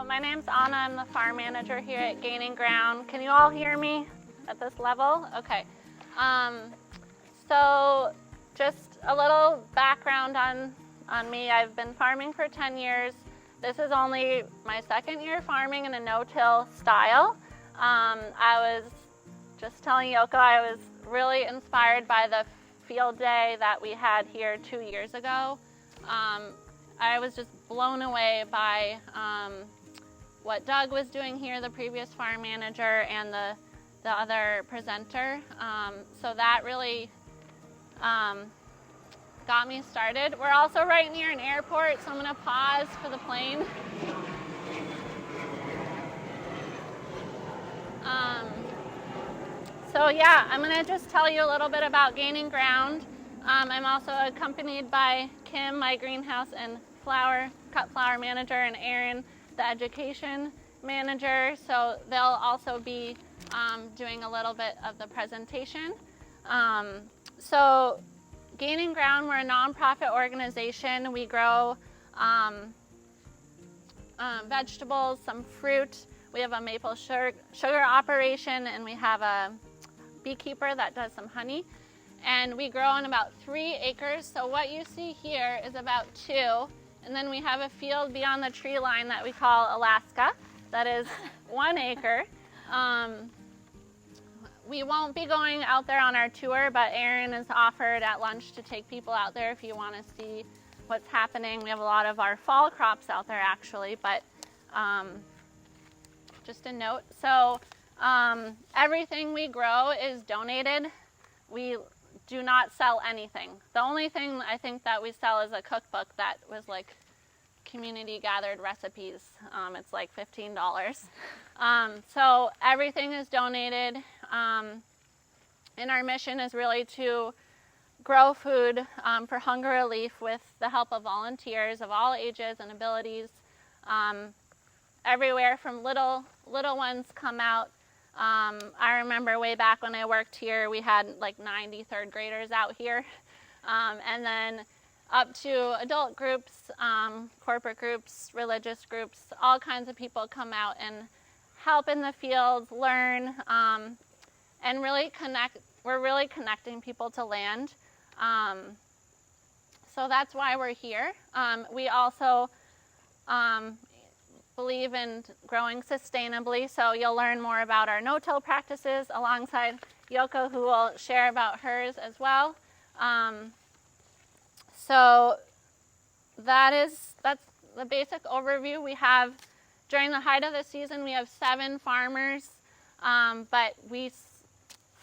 So my name's Anna. I'm the farm manager here at Gaining Ground. Can you all hear me at this level? Okay. So just a little background on me. I've been farming for 10 years. This is only my second year farming in a no-till style. I was just telling Yoko I was really inspired by the field day that we had here 2 years ago. I was just blown away by what Doug was doing here, the previous farm manager, and the other presenter. So that really got me started. We're also right near an airport, so I'm going to pause for the plane. So yeah, I'm going to just tell you a little bit about Gaining Ground. I'm also accompanied by Kim, my greenhouse and cut flower manager, and Aaron, the education manager. So they'll also be doing a little bit of the presentation. So Gaining Ground, we're a nonprofit organization. We grow vegetables, some fruit. We have a maple sugar operation, and we have a beekeeper that does some honey. And we grow on about 3 acres. So what you see here is about 2. And then we have a field beyond the tree line that we call Alaska. That is 1 acre. We won't be going out there on our tour, but Aaron has offered at lunch to take people out there if you want to see what's happening. We have a lot of our fall crops out there actually, but just a note. So everything we grow is donated. We do not sell anything. The only thing I think that we sell is a cookbook that was like community gathered recipes. It's like $15. So everything is donated. And our mission is really to grow food for hunger relief with the help of volunteers of all ages and abilities. Everywhere from little ones come out. I remember way back when I worked here, we had like 90 third graders out here. And then up to adult groups, corporate groups, religious groups, all kinds of people come out and help in the fields, learn, and really connect. We're really connecting people to land. So that's why we're here. We also believe in growing sustainably, so you'll learn more about our no-till practices alongside Yoko, who will share about hers as well. So that's the basic overview. We have, during the height of the season, we have 7 farmers, but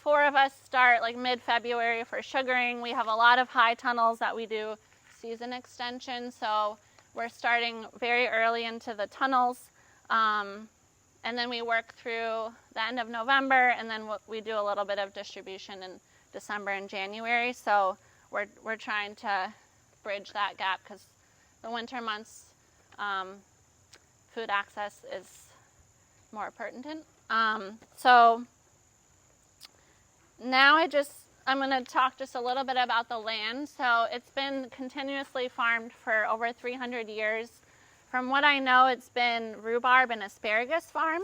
4 of us start like mid-February for sugaring. We have a lot of high tunnels that we do season extension, so we're starting very early into the tunnels, and then we work through the end of November, and then we do a little bit of distribution in December and January. So we're trying to bridge that gap because the winter months, food access is more pertinent. So now I'm going to talk just a little bit about the land. So it's been continuously farmed for over 300 years. From what I know, it's been rhubarb and asparagus farm.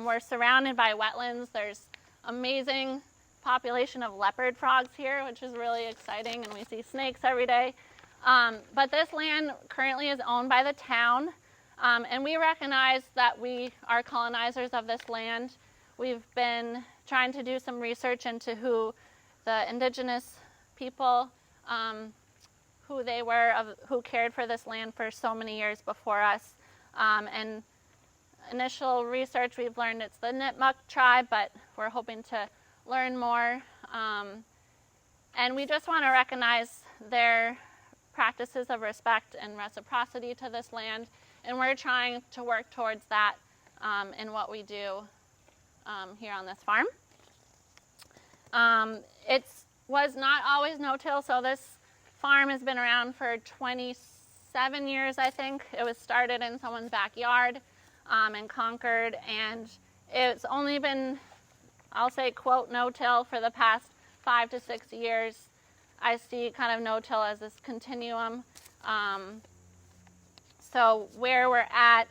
We're surrounded by wetlands. There's amazing population of leopard frogs here, which is really exciting, and we see snakes every day. But this land currently is owned by the town, and we recognize that we are colonizers of this land. We've been trying to do some research into who the indigenous people, who they were, who cared for this land for so many years before us. And initial research, we've learned it's the Nipmuc tribe, but we're hoping to learn more. And we just want to recognize their practices of respect and reciprocity to this land. And we're trying to work towards that in what we do here on this farm. It was not always no-till, so this farm has been around for 27 years, I think. It was started in someone's backyard in Concord, and it's only been, I'll say, quote, no-till for the past 5 to 6 years. I see kind of no-till as this continuum. So where we're at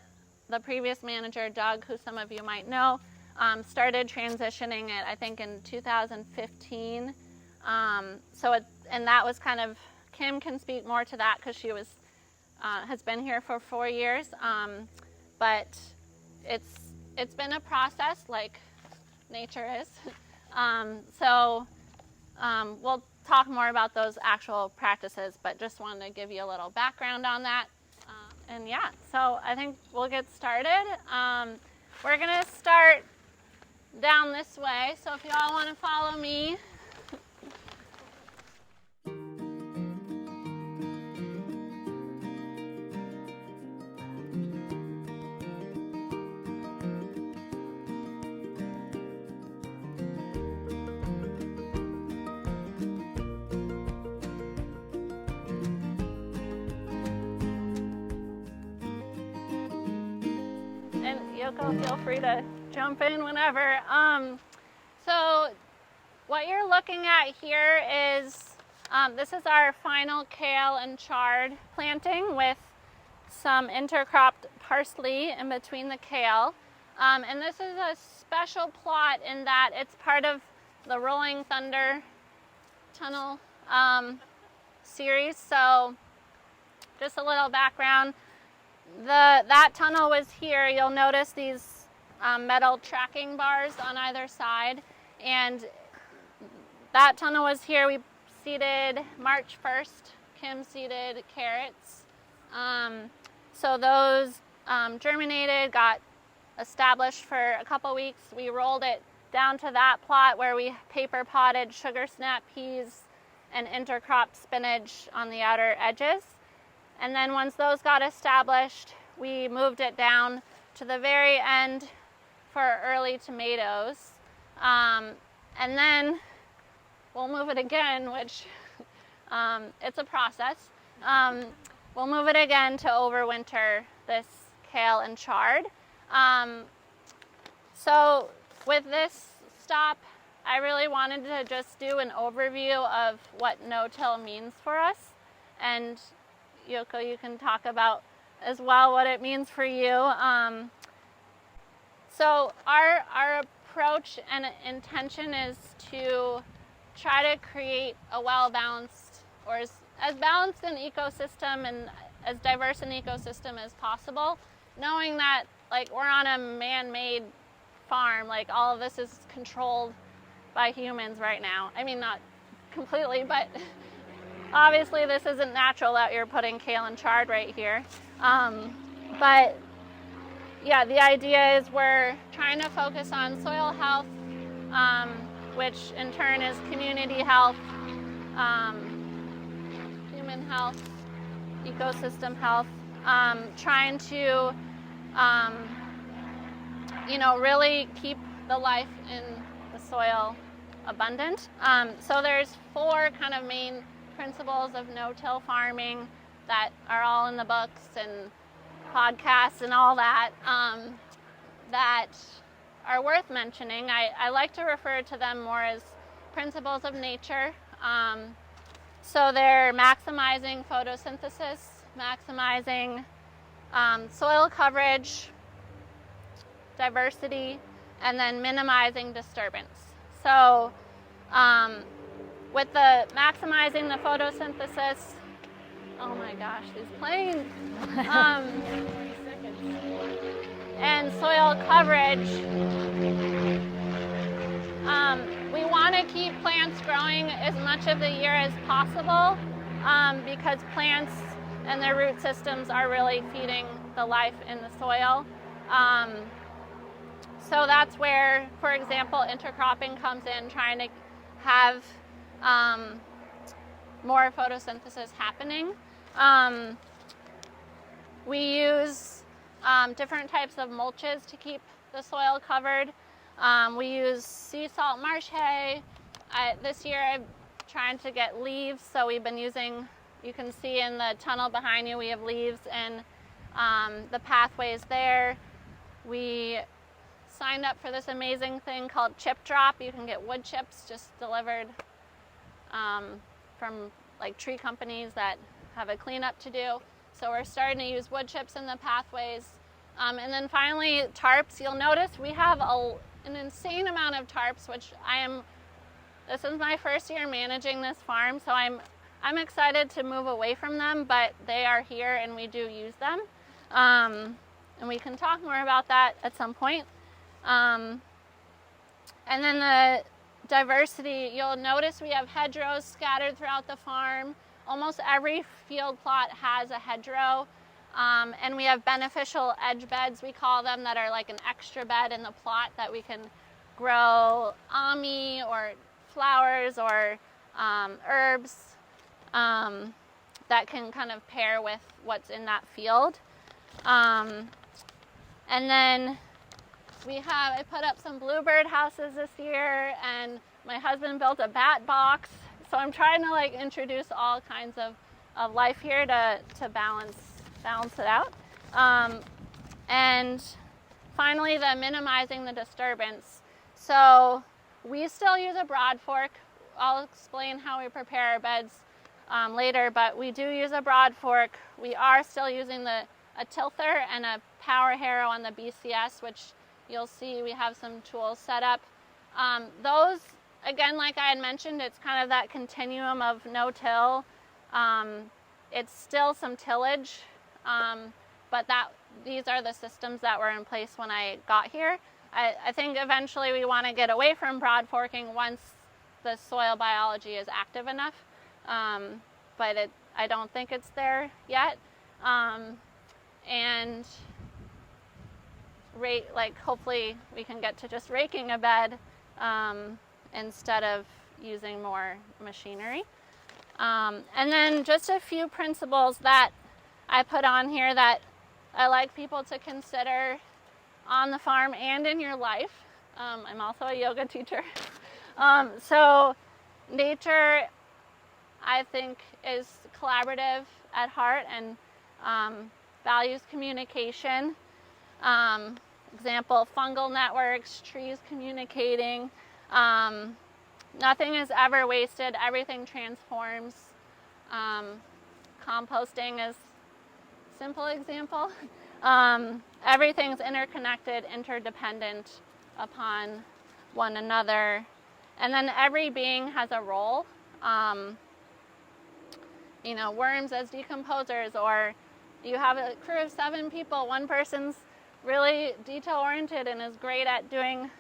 the previous manager, Doug, who some of you might know, started transitioning it, I think, in 2015. And that was kind of, Kim can speak more to that because she has been here for 4 years. But it's been a process, like nature is. We'll talk more about those actual practices, but just wanted to give you a little background on that. And yeah, so I think we'll get started. We're gonna start down this way, so if you all want to follow me. And Yoko, feel free to jump in whenever. So what you're looking at here is, this is our final kale and chard planting with some intercropped parsley in between the kale. And this is a special plot in that it's part of the Rolling Thunder Tunnel series. So just a little background. That tunnel was here. You'll notice these metal tracking bars on either side, and that tunnel was here. We seeded March 1st. Kim seeded carrots. So those germinated, got established for a couple weeks. We rolled it down to that plot where we paper potted sugar snap peas and intercropped spinach on the outer edges. And then once those got established, we moved it down to the very end for early tomatoes. And then we'll move it again, which it's a process. We'll move it again to overwinter this kale and chard. So with this stop, I really wanted to just do an overview of what no-till means for us. And Yoko, you can talk about as well what it means for you. So our approach and intention is to try to create a well-balanced, or as balanced an ecosystem and as diverse an ecosystem as possible, knowing that like we're on a man-made farm, like all of this is controlled by humans right now. I mean, not completely, but obviously this isn't natural that you're putting kale and chard right here. But yeah, the idea is we're trying to focus on soil health, which in turn is community health, human health, ecosystem health, trying to really keep the life in the soil abundant. So there's 4 kind of main principles of no-till farming that are all in the books and podcasts and all that, that are worth mentioning. I like to refer to them more as principles of nature. So they're maximizing photosynthesis, maximizing soil coverage, diversity, and then minimizing disturbance. So with the maximizing the photosynthesis, oh my gosh, these planes, and soil coverage, we want to keep plants growing as much of the year as possible, because plants and their root systems are really feeding the life in the soil. So that's where, for example, intercropping comes in, trying to have more photosynthesis happening. We use different types of mulches to keep the soil covered. We use sea salt marsh hay. This year I'm trying to get leaves, so we've been using, you can see in the tunnel behind you, we have leaves and the pathways there. We signed up for this amazing thing called Chip Drop. You can get wood chips just delivered from like tree companies that have a cleanup to do. So we're starting to use wood chips in the pathways. And then finally, tarps. You'll notice we have an insane amount of tarps, which this is my first year managing this farm, so I'm excited to move away from them, but they are here and we do use them. And we can talk more about that at some point. And then the diversity, you'll notice we have hedgerows scattered throughout the farm. Almost every field plot has a hedgerow. And we have beneficial edge beds, we call them, that are like an extra bed in the plot that we can grow ami or flowers or herbs that can kind of pair with what's in that field. And then I put up some bluebird houses this year, and my husband built a bat box. So I'm trying to like introduce all kinds of life here to balance it out. And finally, the minimizing the disturbance. So we still use a broad fork. I'll explain how we prepare our beds later, but we do use a broad fork. We are still using a tilther and a power harrow on the BCS, which you'll see we have some tools set up. Those, again, like I had mentioned, it's kind of that continuum of no-till. It's still some tillage, but these are the systems that were in place when I got here. I think eventually we want to get away from broad forking once the soil biology is active enough, but I don't think it's there yet. And hopefully we can get to just raking a bed instead of using more machinery. And then just a few principles that I put on here that I like people to consider on the farm and in your life. I'm also a yoga teacher. So nature, I think, is collaborative at heart and values communication. Example, fungal networks, trees communicating. Nothing is ever wasted. Everything transforms. Composting is a simple example. Everything's interconnected, interdependent upon one another. And then every being has a role. Worms as decomposers, or you have a crew of 7 people. One person's really detail-oriented and is great at doing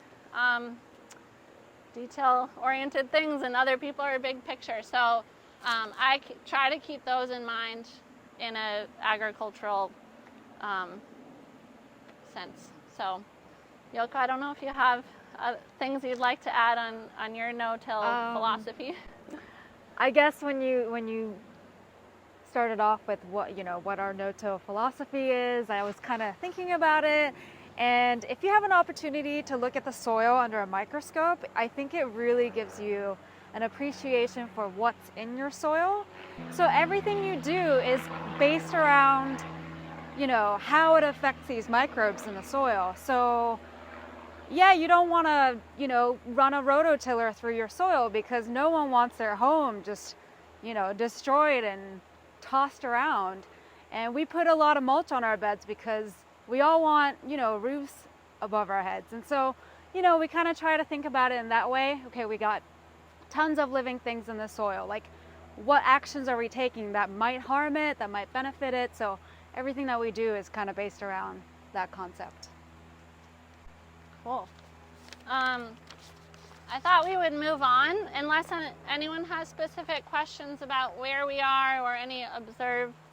detail-oriented things, and other people are big picture. So I try to keep those in mind in an agricultural sense. So, Yoko, I don't know if you have things you'd like to add on your no-till philosophy. I guess when you started off with what our no-till philosophy is, I was kind of thinking about it. And if you have an opportunity to look at the soil under a microscope, I think it really gives you an appreciation for what's in your soil. So everything you do is based around, how it affects these microbes in the soil. So yeah, you don't want to, run a rototiller through your soil, because no one wants their home just, destroyed and tossed around. And we put a lot of mulch on our beds because we all want, roofs above our heads. And so, we kind of try to think about it in that way. Okay, we got tons of living things in the soil. Like, what actions are we taking that might harm it, that might benefit it? So everything that we do is kind of based around that concept. Cool. I thought we would move on, unless anyone has specific questions about where we are or any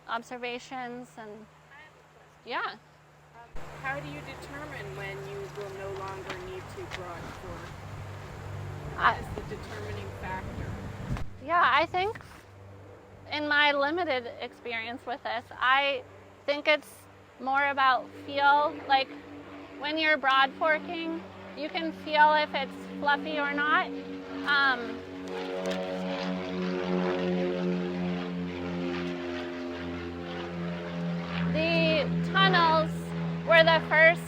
observations. And yeah. How do you determine when you will no longer need to broad fork? What is the determining factor? Yeah, I think in my limited experience with this, I think it's more about feel. Like when you're broad forking, you can feel if it's fluffy or not. The tunnels were the first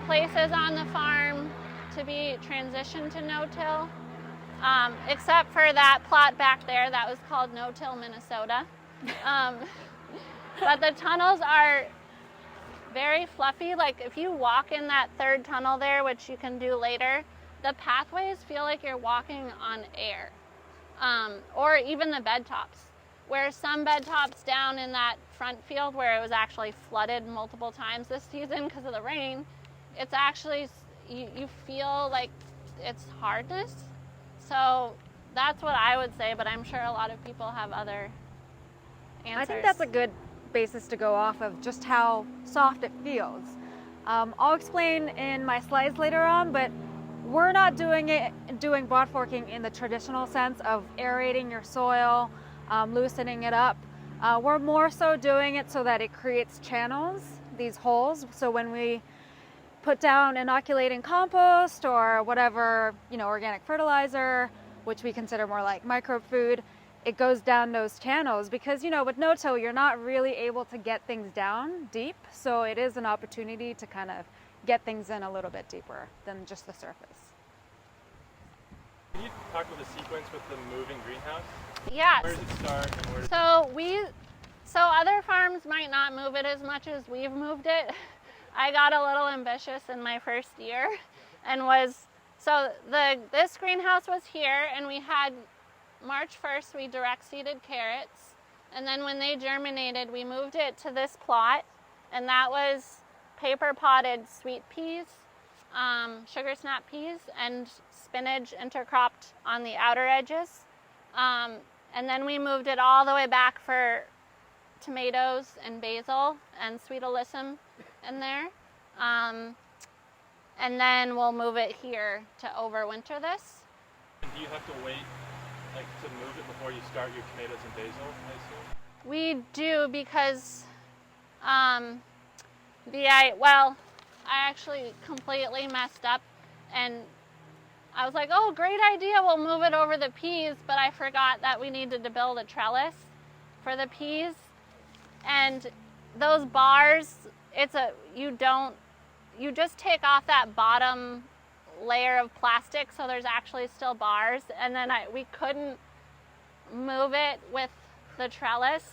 places on the farm to be transitioned to no-till, except for that plot back there that was called No-Till Minnesota. But the tunnels are very fluffy. Like if you walk in that third tunnel there, which you can do later, the pathways feel like you're walking on air, or even the bed tops. Where some bed tops down in that front field where it was actually flooded multiple times this season because of the rain, it's actually, you feel like it's hardness. So that's what I would say, but I'm sure a lot of people have other answers. I think that's a good basis to go off of, just how soft it feels. I'll explain in my slides later on, but we're not doing broad forking in the traditional sense of aerating your soil, loosening it up. We're more so doing it so that it creates channels, these holes. So when we put down inoculating compost or whatever, organic fertilizer, which we consider more like microbe food, it goes down those channels because, with no-till, you're not really able to get things down deep. So it is an opportunity to kind of get things in a little bit deeper than just the surface. Can you talk about the sequence with the moving greenhouse? Yes. Where does it start and where does So other farms might not move it as much as we've moved it. I got a little ambitious in my first year and this greenhouse was here, and we had March 1st we direct seeded carrots, and then when they germinated we moved it to this plot, and that was paper potted sweet peas, sugar snap peas, and spinach intercropped on the outer edges. And then we moved it all the way back for tomatoes and basil and sweet alyssum in there. And then we'll move it here to overwinter this. And do you have to wait to move it before you start your tomatoes and basil, I assume? We do, because I actually completely messed up, and I was like, oh, great idea, we'll move it over the peas, but I forgot that we needed to build a trellis for the peas. And those bars, you just take off that bottom layer of plastic, so there's actually still bars, and then we couldn't move it with the trellis.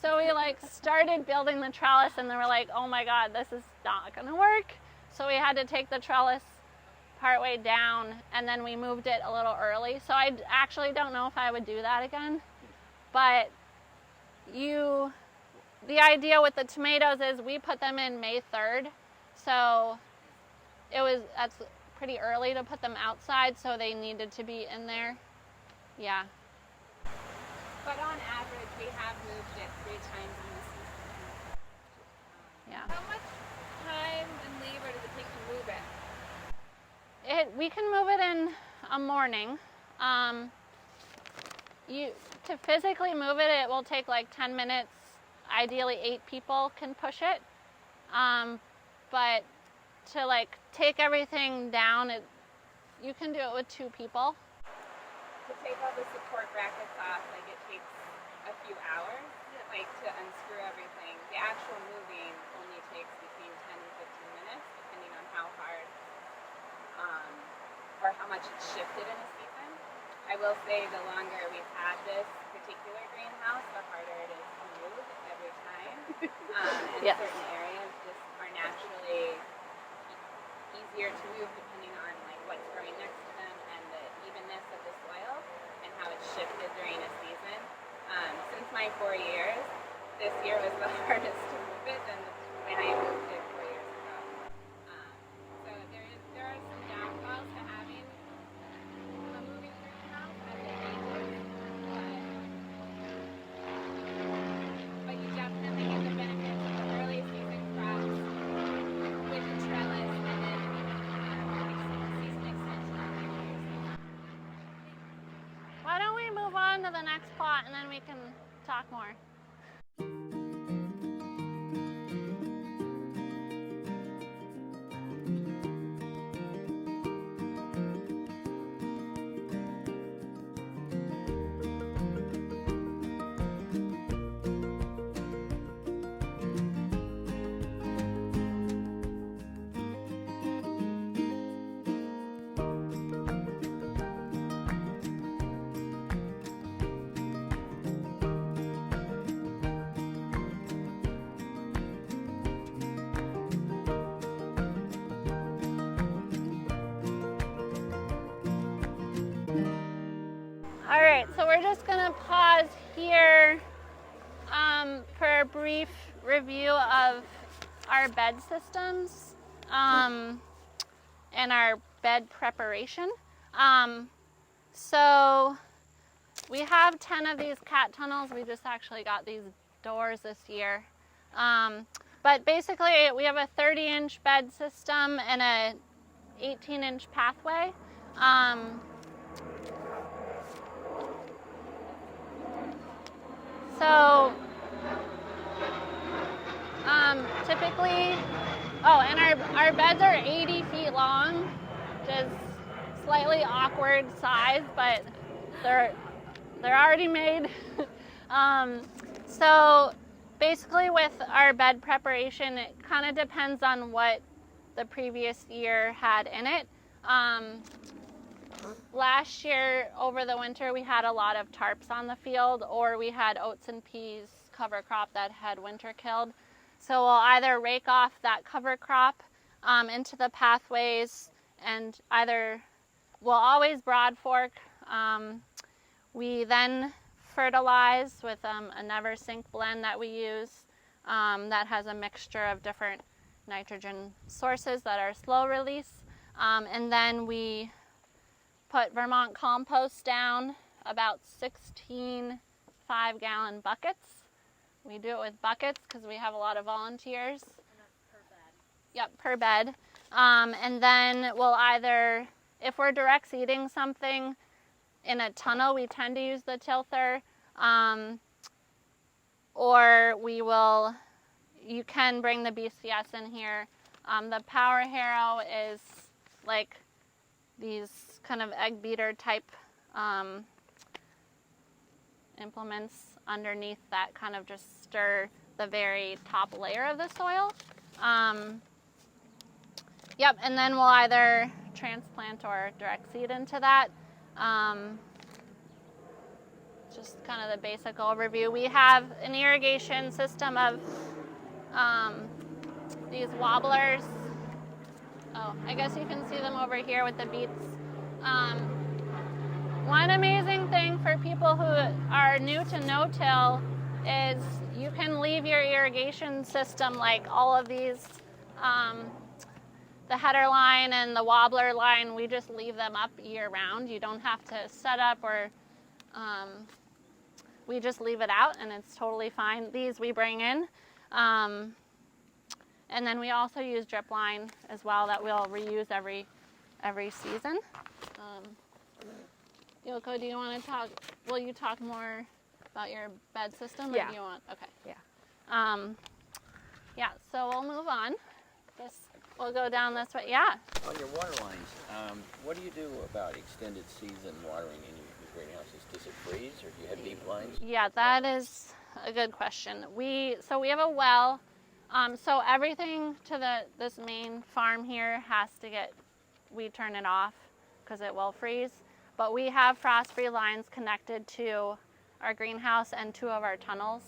So we started building the trellis, and then we're like, oh my God, this is not gonna work. So we had to take the trellis partway down, and then we moved it a little early. So I actually don't know if I would do that again. But the idea with the tomatoes is we put them in May 3rd. So that's pretty early to put them outside, so they needed to be in there. Yeah. But on average, we have moved it 3 times in the season. Yeah. How much time and labor does it take to move it? We can move it in a morning. To physically move it, it will take 10 minutes. Ideally, 8 people can push it. But to take everything down, you can do it with 2 people. To take all the support brackets off, it takes a few hours, to unscrew everything. The actual moving only takes between 10 and 15 minutes, depending on how hard or how much it's shifted in a season. I will say the longer we've had this particular greenhouse, the harder it is to move every time. And Yes. certain areas just are naturally easier to move depending on what's growing next to them and the evenness of the soil and how it's shifted during a season. Since my 4 years, this year was the hardest to move it than when I moved it 4 years ago. So there are some downfalls to having a moving greenhouse as it ages, but you definitely get the benefits of the early season crops with the trellis, and then season extension. Why don't we move on to the next plot, and then we can talk more. we're just going to pause here for a brief review of our bed systems and our bed preparation. So we have 10 of these cat tunnels. We just actually got these doors this year. But basically, we have a 30-inch bed system and a 18-inch pathway. So typically, and our beds are 80 feet long, which is slightly awkward size, but they're already made. So basically with our bed preparation, it kind of depends on what the previous year had in it. Last year over the winter we had a lot of tarps on the field, or we had oats and peas cover crop that had winter killed. So we'll either rake off that cover crop into the pathways, and either we'll always broad fork. We then fertilize with a never sink blend that we use that has a mixture of different nitrogen sources that are slow release. And then we put Vermont compost down, about 16 5-gallon buckets. We do it with buckets because we have a lot of volunteers. And that's per bed. Yep, per bed. And then we'll either, if we're direct seeding something in a tunnel, we tend to use the tilther, or you can bring the BCS in here. The Power Harrow is like these kind of egg beater type implements underneath that kind of just stir the very top layer of the soil. Yep, and then we'll either transplant or direct seed into that. Just kind of the basic overview. We have an irrigation system of these wobblers. Oh, I guess you can see them over here with the beets. One amazing thing for people who are new to no-till is you can leave your irrigation system, like all of these, the header line and the wobbler line, we just leave them up year-round. You don't have to set up or we just leave it out and it's totally fine. These we bring in. And then we also use drip line as well that we'll reuse every season. Yoko, do you want to talk? Will you talk more about your bed system? Or Yeah. Do you want? Okay. Yeah. Yeah. So we'll move on. We'll go down this way. Yeah. On your water lines, what do you do about extended season watering in your greenhouses? Does it freeze, or do you have deep lines? Yeah, that is a good question. We have a well. So everything to this main farm here we turn it off because it will freeze. But we have frost-free lines connected to our greenhouse and 2 of our tunnels.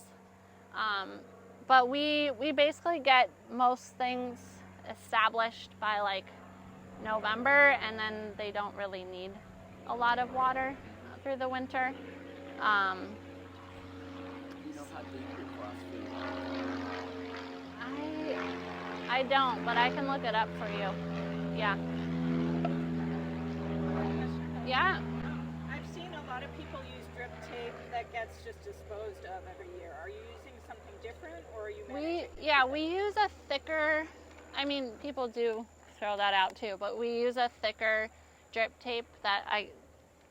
But we basically get most things established by like November, and then they don't really need a lot of water through the winter. Do you know how deep your frost-free lines are? I don't, but I can look it up for you. Yeah. Yeah. I've seen a lot of people use drip tape that gets just disposed of every year. Are you using something different, or are you managing? We use a thicker, people do throw that out too, but we use a thicker drip tape that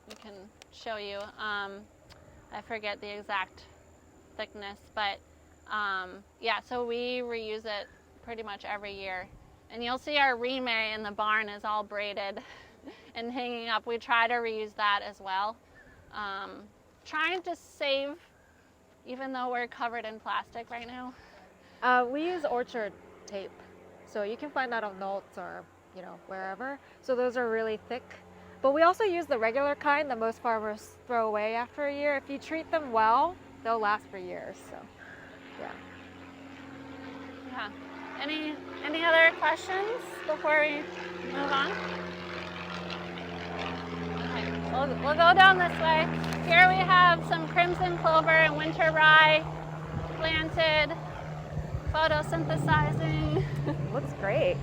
we can show you. I forget the exact thickness, but so we reuse it pretty much every year. And you'll see our remay in the barn is all braided and hanging up. We try to reuse that as well. Trying to save, even though we're covered in plastic right now. We use orchard tape, so you can find that on Knolts or wherever. So those are really thick. But we also use the regular kind that most farmers throw away after a year. If you treat them well, they'll last for years. So, yeah. Yeah. Any other questions before we move on? Okay. we'll go down this way. Here we have some crimson clover and winter rye planted, photosynthesizing. Looks great.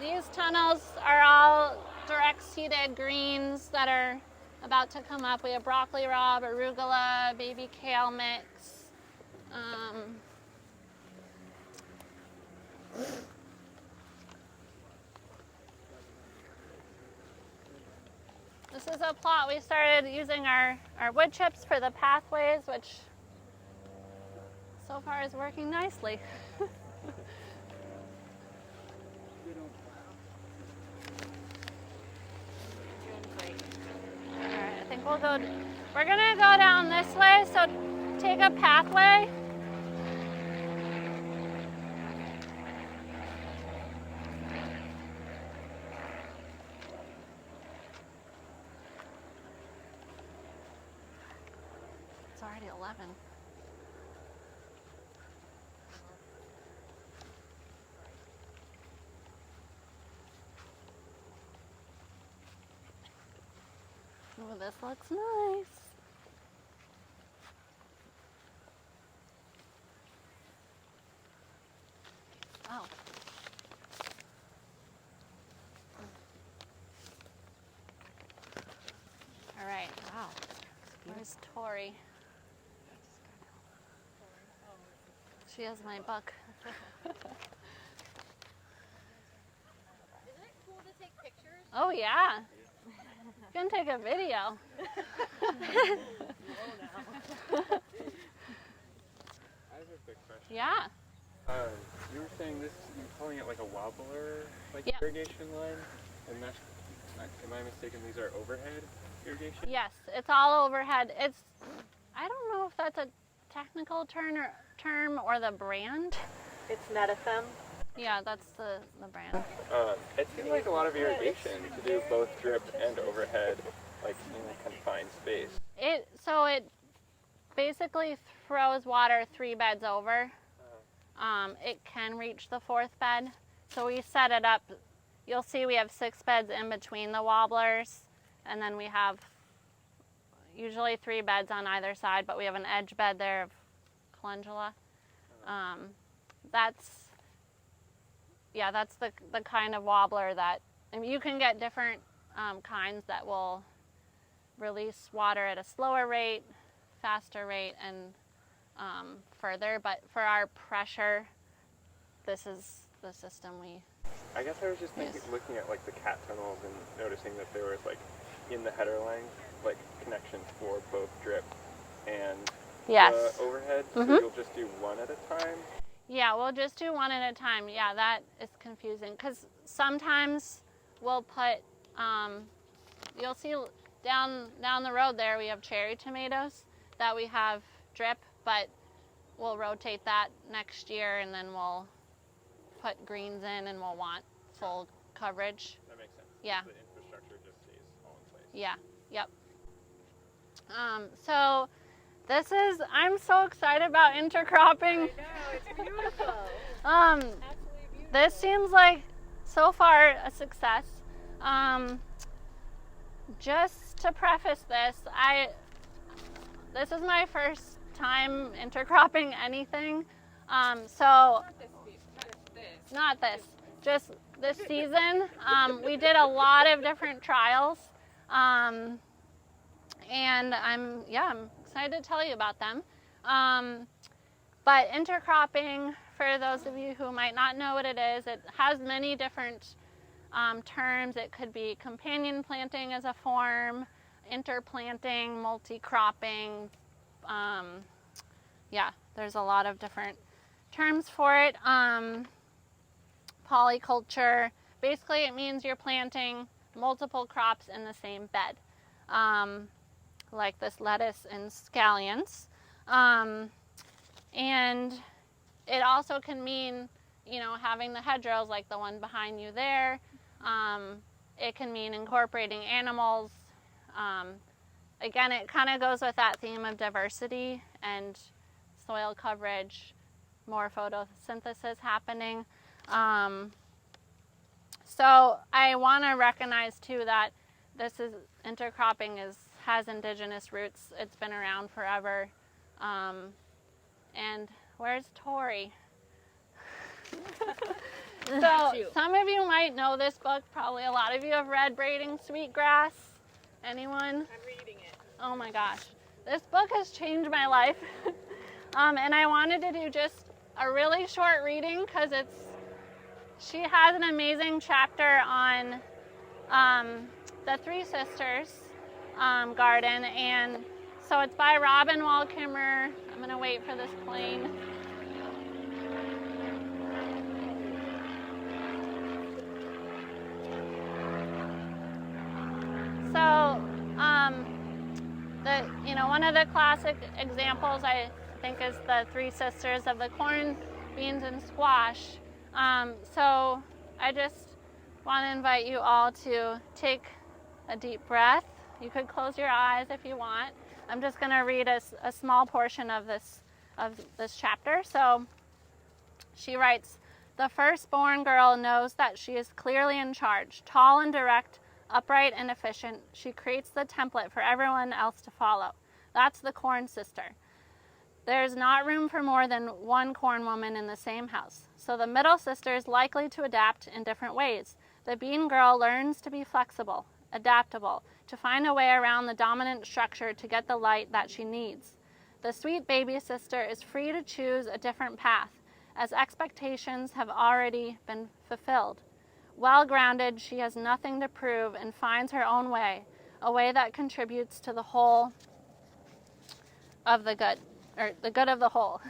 These tunnels are all direct seeded greens that are about to come up. We have broccoli rabe, arugula, baby kale mix. This is a plot we started using our wood chips for the pathways, which so far is working nicely. Alright, I think we're gonna go down this way, so take a pathway. It's already 11. Oh, this looks nice. Oh. All right, wow. Where's Tori? She has my book. Isn't it cool to take pictures? Oh, yeah. You can take a video. I have a quick question. Yeah. You were saying this, you're calling it like a wobbler, like Yep. irrigation line, and that's, am I mistaken, these are overhead irrigation? Yes, it's all overhead. I don't know if that's a technical term or the brand. It's Netafem. Yeah, that's the brand. It seems like a lot of irrigation to do both drip and overhead, like in a confined space. It basically throws water 3 beds over. It can reach the 4th bed. So we set it up, you'll see we have 6 beds in between the wobblers, and then we have usually 3 beds on either side, but we have an edge bed there of calendula. That's the kind of wobbler that, I mean, you can get different kinds that will release water at a slower rate, faster rate, and further. But for our pressure, this is the system we. I guess I was just thinking, looking at like the cat tunnels and noticing that there was like in the header line, like connections for both drip and Yes. the overhead. Mhm. So you'll just do one at a time. Yeah, we'll just do one at a time. Yeah, that is confusing because sometimes we'll put, you'll see down the road there we have cherry tomatoes that we have drip, but we'll rotate that next year and then we'll put greens in and we'll want full coverage. That makes sense. Yeah. The infrastructure just stays all in place. Yeah, yep. So I'm so excited about intercropping. It's beautiful. This seems like so far a success. Just to preface this, this is my first time intercropping anything. Not this, just this season. We did a lot of different trials, and I'm excited to tell you about them. But intercropping, for those of you who might not know what it is, it has many different terms. It could be companion planting as a form, interplanting, multi-cropping. There's a lot of different terms for it. Polyculture, basically it means you're planting multiple crops in the same bed, like this lettuce and scallions. And it also can mean, having the hedgerows like the one behind you there. It can mean incorporating animals. Again, it kind of goes with that theme of diversity and soil coverage, more photosynthesis happening. So I want to recognize too that intercropping has indigenous roots. It's been around forever. And where's Tori? So some of you might know this book. Probably a lot of you have read Braiding Sweetgrass. Anyone? I'm reading it. Oh my gosh. This book has changed my life. And I wanted to do just a really short reading because she has an amazing chapter on the Three Sisters garden. And so it's by Robin Wall Kimmerer. I'm going to wait for this plane. So, one of the classic examples I think is the Three Sisters of the corn, beans, and squash. So I just want to invite you all to take a deep breath. You could close your eyes if you want. I'm just going to read a small portion of this chapter. So she writes, "The firstborn girl knows that she is clearly in charge, tall and direct, upright and efficient. She creates the template for everyone else to follow. That's the corn sister. There's not room for more than one corn woman in the same house. So the middle sister is likely to adapt in different ways. The bean girl learns to be flexible, adaptable, to find a way around the dominant structure to get the light that she needs. The sweet baby sister is free to choose a different path, as expectations have already been fulfilled. Well-grounded, she has nothing to prove and finds her own way, a way that contributes to the whole of the good, or the good of the whole.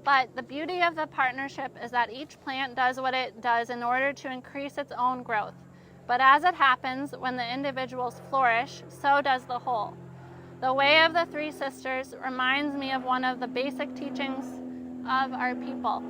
But the beauty of the partnership is that each plant does what it does in order to increase its own growth. But as it happens, when the individuals flourish, so does the whole. The way of the Three Sisters reminds me of one of the basic teachings of our people.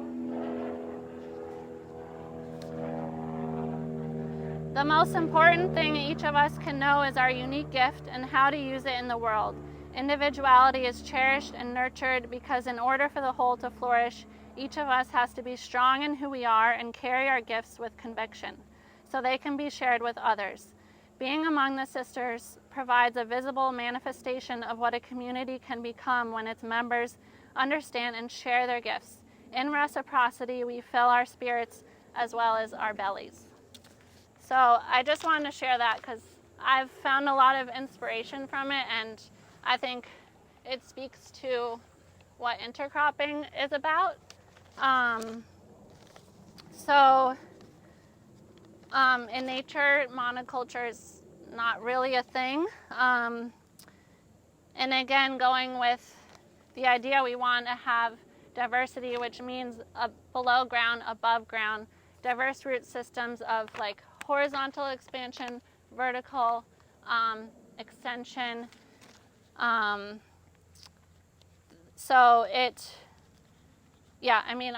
The most important thing each of us can know is our unique gift and how to use it in the world. Individuality is cherished and nurtured because in order for the whole to flourish, each of us has to be strong in who we are and carry our gifts with conviction, so they can be shared with others. Being among the sisters provides a visible manifestation of what a community can become when its members understand and share their gifts. In reciprocity, we fill our spirits as well as our bellies. So I just wanted to share that because I've found a lot of inspiration from it, and I think it speaks to what intercropping is about. In nature, monoculture is not really a thing. And again, going with the idea, we want to have diversity, which means below ground, above ground, diverse root systems of like horizontal expansion, vertical extension.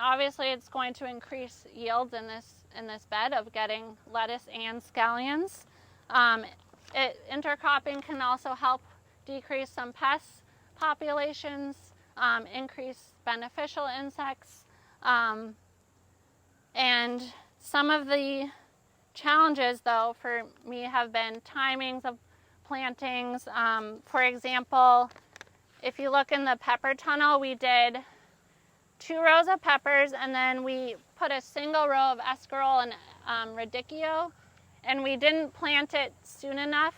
Obviously it's going to increase yields in this bed of getting lettuce and scallions. Intercropping can also help decrease some pest populations, increase beneficial insects, and some of the challenges, though, for me have been timings of plantings. For example, if you look in the pepper tunnel, we did 2 rows of peppers, and then we put a single row of escarole and radicchio, and we didn't plant it soon enough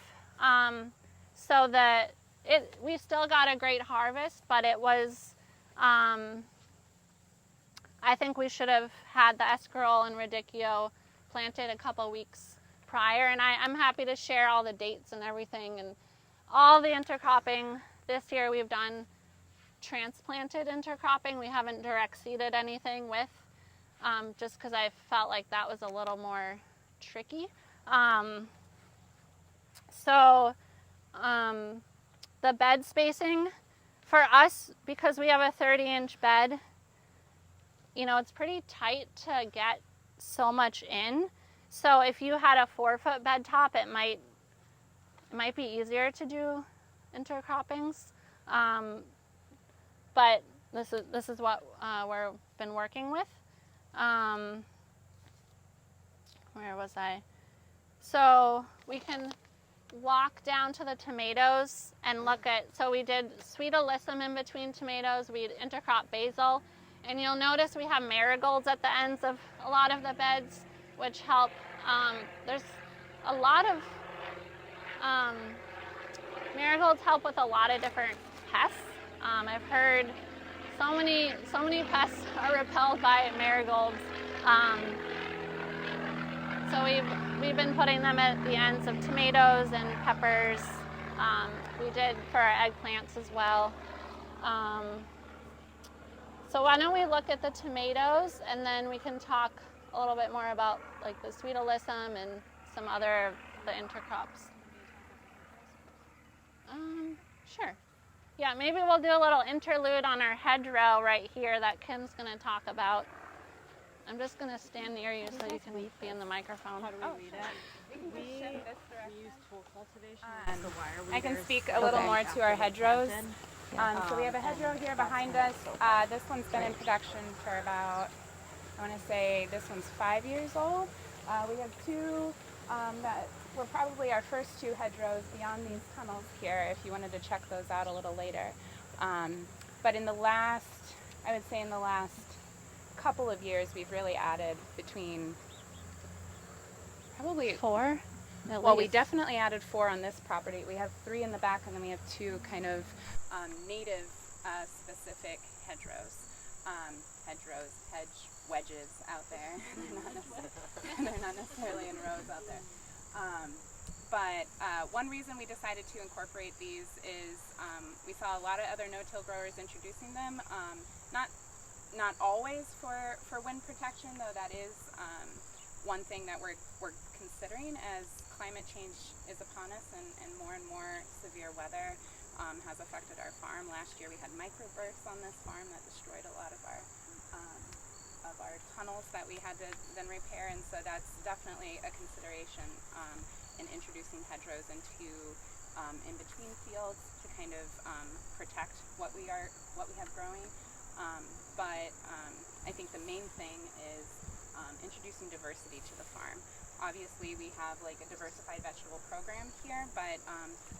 so that we still got a great harvest, but it was, I think we should have had the escarole and radicchio planted a couple weeks prior, and I'm happy to share all the dates and everything, and all the intercropping this year we've done transplanted intercropping. We haven't direct seeded anything with, just because I felt like that was a little more tricky. The bed spacing for us, because we have a 30-inch bed, it's pretty tight to get so much in. So if you had a 4-foot bed top, it might be easier to do intercroppings. But this is what we've been working with. Where was I? So we can walk down to the tomatoes and look at, so we did sweet alyssum in between tomatoes, we intercrop basil, and you'll notice we have marigolds at the ends of a lot of the beds, which help. There's a lot of, marigolds help with a lot of different pests. I've heard so many pests are repelled by marigolds. So we've been putting them at the ends of tomatoes and peppers. We did for our eggplants as well. So why don't we look at the tomatoes, and then we can talk a little bit more about like the sweet alyssum and some other of the intercrops. Sure. Yeah, maybe we'll do a little interlude on our hedgerow right here that Kim's going to talk about. I'm just going to stand near you so you can be in the microphone. How do we read it? We use tool cultivation. I can speak a little more to our hedgerows. So we have a hedgerow here behind us. This one's been in production for about, I want to say this one's 5 years old. We have two that were probably our first two hedgerows beyond these tunnels here, if you wanted to check those out a little later. But in the last, I would say in the last couple of years, we've really added between probably 4? Well, we definitely added 4 on this property. We have 3 in the back, and then we have 2 kind of native specific hedgerows. Hedge wedges out there. They're not necessarily in rows out there. But one reason we decided to incorporate these is we saw a lot of other no-till growers introducing them. Not always for wind protection, though that is one thing that we're considering as climate change is upon us and more severe weather has affected our farm. Last year we had microbursts on this farm that destroyed a lot of our tunnels that we had to then repair, and so that's definitely a consideration in introducing hedgerows into in between fields to kind of protect what we have growing. But I think the main thing is introducing diversity to the farm. Obviously, we have like a diversified vegetable program here, but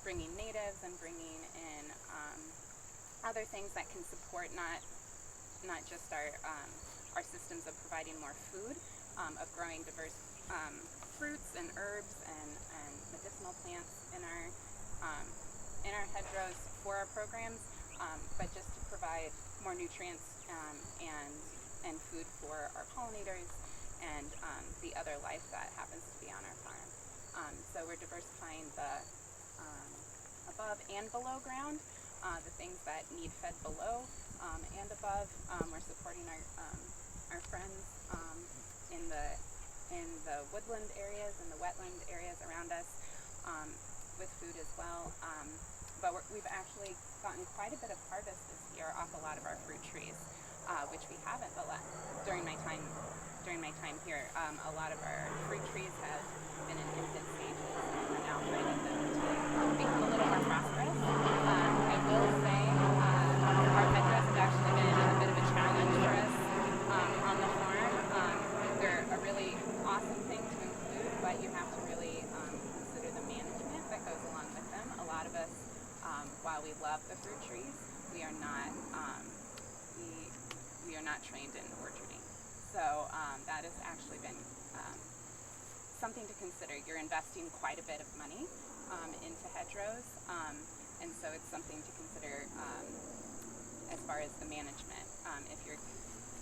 bringing natives and bringing in other things that can support not just our systems of providing more food, of growing diverse fruits and herbs and medicinal plants in our hedgerows for our programs, but just to provide more nutrients and food for our pollinators and the other life that happens to be on our farm. So we're diversifying the above and below ground, the things that need fed below and above. We're supporting our friends in the woodland areas and the wetland areas around us with food as well. But we've actually gotten quite a bit of harvest this year off a lot of our fruit trees, which we haven't during my time here. A lot of our fruit trees have been in infant stages, and we're now finding them to become a little more prosperous. I will say our hedgerows have actually been a bit of a challenge for us on the farm. They're a really awesome thing to include, but you have to really consider the management that goes along with them. A lot of us, while we love the fruit trees, we are not trained in orcharding. So that has actually been something to consider. You're investing quite a bit of money into hedgerows, and so it's something to consider as far as the management if you're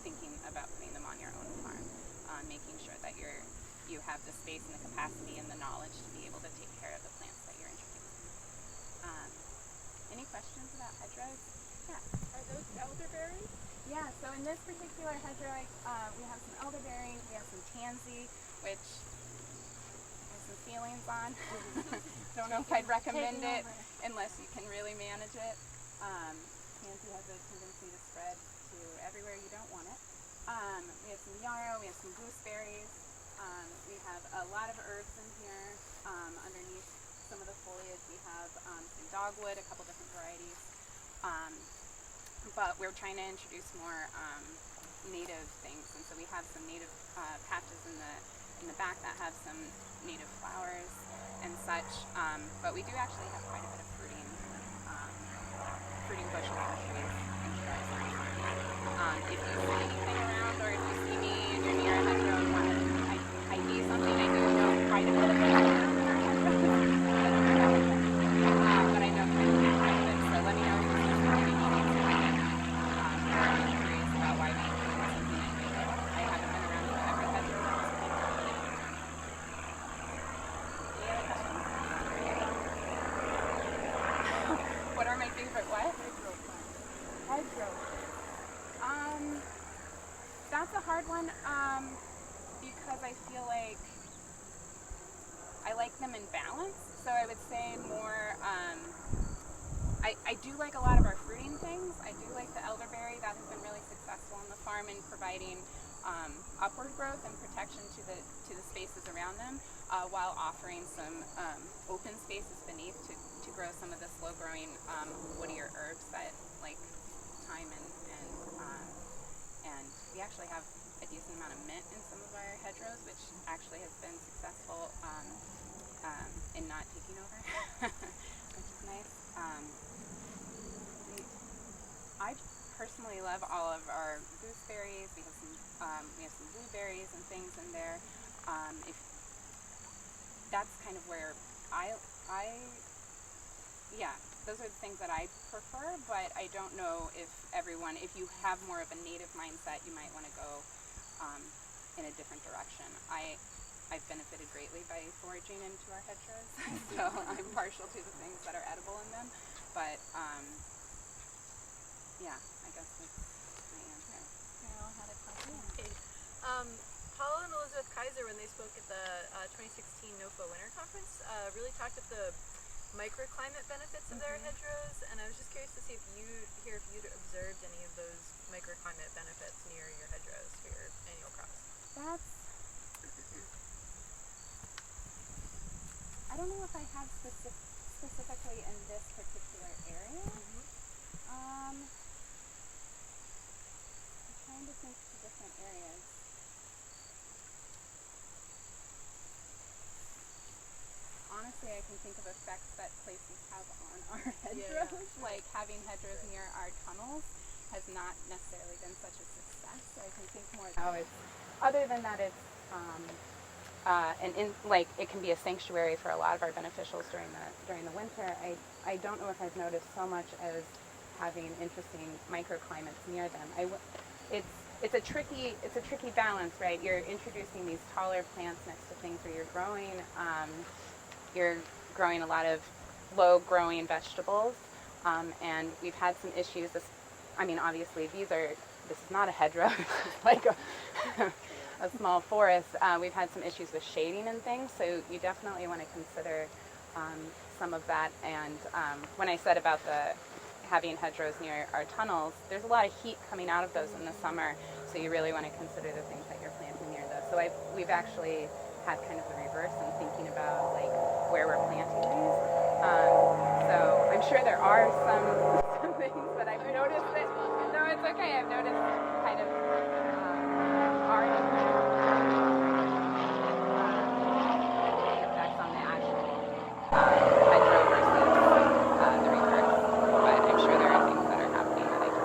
thinking about putting them on your own farm, making sure that you have the space and the capacity and the knowledge to be able to take care of the plants that you're introducing. Any questions about hedgerows? Yeah. Are those elderberries? Yeah, so in this particular hedgerow, we have some elderberry, we have some tansy, which I have some feelings on. Don't know if I'd recommend it unless you can really manage it. Tansy has a tendency to spread to everywhere you don't want it. We have some yarrow, we have some gooseberries, we have a lot of herbs in here. Underneath some of the foliage we have some dogwood, a couple different varieties. But we're trying to introduce more native things, and so we have some native patches in the back that have some native flowers and such. But we do actually have quite a bit of fruiting bushes and trees in the dry zone. If you see anything around, or if you see me and you're near a hedgerow and want I need something, I do know quite a bit of it around in our hedgerows. But I know quite a bit of it, so let me know if you're curious about why we do something like that. I haven't been around for every hedgerow. Any other questions? What are my favorite what? Hedgerow. That's a hard one, because I feel like I like them in balance. So I would say more, I do like a lot of our fruiting things. I do like the elderberry. That has been really successful on the farm in providing upward growth and protection to the spaces around them, while offering some open spaces beneath to grow some of the slow-growing woodier herbs that like thyme and we actually have a decent amount of mint in some of our hedgerows, which actually has been successful in not taking over, which is nice. I personally love all of our gooseberries. We have some blueberries and things in there. If that's kind of where those are the things that I prefer, but I don't know if if you have more of a native mindset, you might want to go in a different direction. I've benefited greatly by foraging into our hedgerows, so I'm partial to the things that are edible in them, but I guess that's my answer. Carol had a question. Okay. Paula and Elizabeth Kaiser, when they spoke at the 2016 NOFA Winter Conference, really talked about the microclimate benefits of their hedgerows, and I was just curious to see if you'd observed any of those microclimate benefits near your hedgerows for your annual crops. I don't know if I have specifically in this particular area. I'm trying to think of different areas. Honestly, I can think of effects that places have on our hedgerows, like having hedgerows near our tunnels has not necessarily been such a success. So I can think more. Other than that, it's it can be a sanctuary for a lot of our beneficials during the winter. I don't know if I've noticed so much as having interesting microclimates near them. It's a tricky balance, right? You're introducing these taller plants next to things where you're growing a lot of low-growing vegetables, and we've had some issues. Obviously, this is not a hedgerow. It's like a small forest. We've had some issues with shading and things, so you definitely want to consider some of that. And when I said about having hedgerows near our tunnels, there's a lot of heat coming out of those in the summer, so you really want to consider the things that you're planting near those. So we've actually had kind of the reverse in thinking about like where we're planting these. So I'm sure there are some things, but I've noticed that. No, it's okay. I've noticed kind of our effects on the actual hedgerow versus the reverse. But I'm sure there are things that are happening that I don't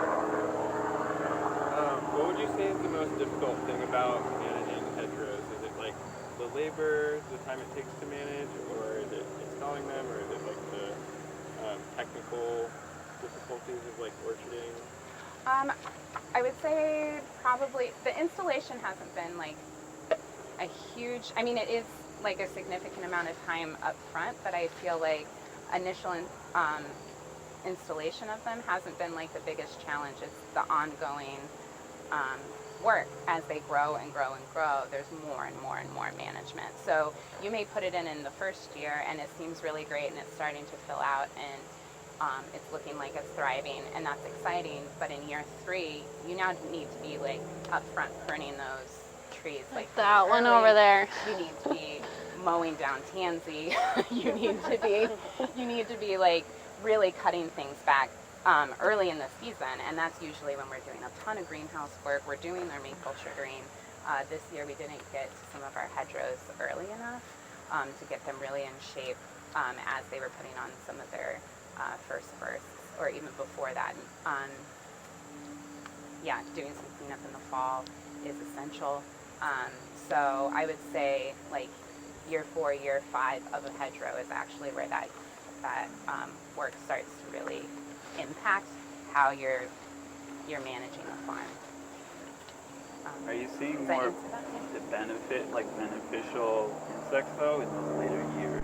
know. What would you say is the most difficult thing about managing hedgerows? Is it like the labor, the time it takes to manage, or is it installing them, or is it like the technical difficulties of like orcharding? I would say probably the installation hasn't been like a huge, it is like a significant amount of time up front, but I feel like initial installation of them hasn't been like the biggest challenge. It's the ongoing work as they grow and grow and grow. There's more and more and more management. So you may put it in the first year and it seems really great and it's starting to fill out and it's looking like it's thriving and that's exciting. But in year 3, you now need to be like up front pruning those trees. Like that one over there. You need to be mowing down tansy. you need to be like really cutting things back early in the season, and that's usually when we're doing a ton of greenhouse work. We're doing our maple sugaring. This year we didn't get to some of our hedgerows early enough, to get them really in shape as they were putting on some of their first bursts, or even before that. Yeah, doing some cleanup in the fall is essential. So I would say like year 4, year 5 of a hedgerow is actually where that work starts to really impact how you're managing the farm. Are you seeing Does that more answer that? Yeah. beneficial insects though in those later years,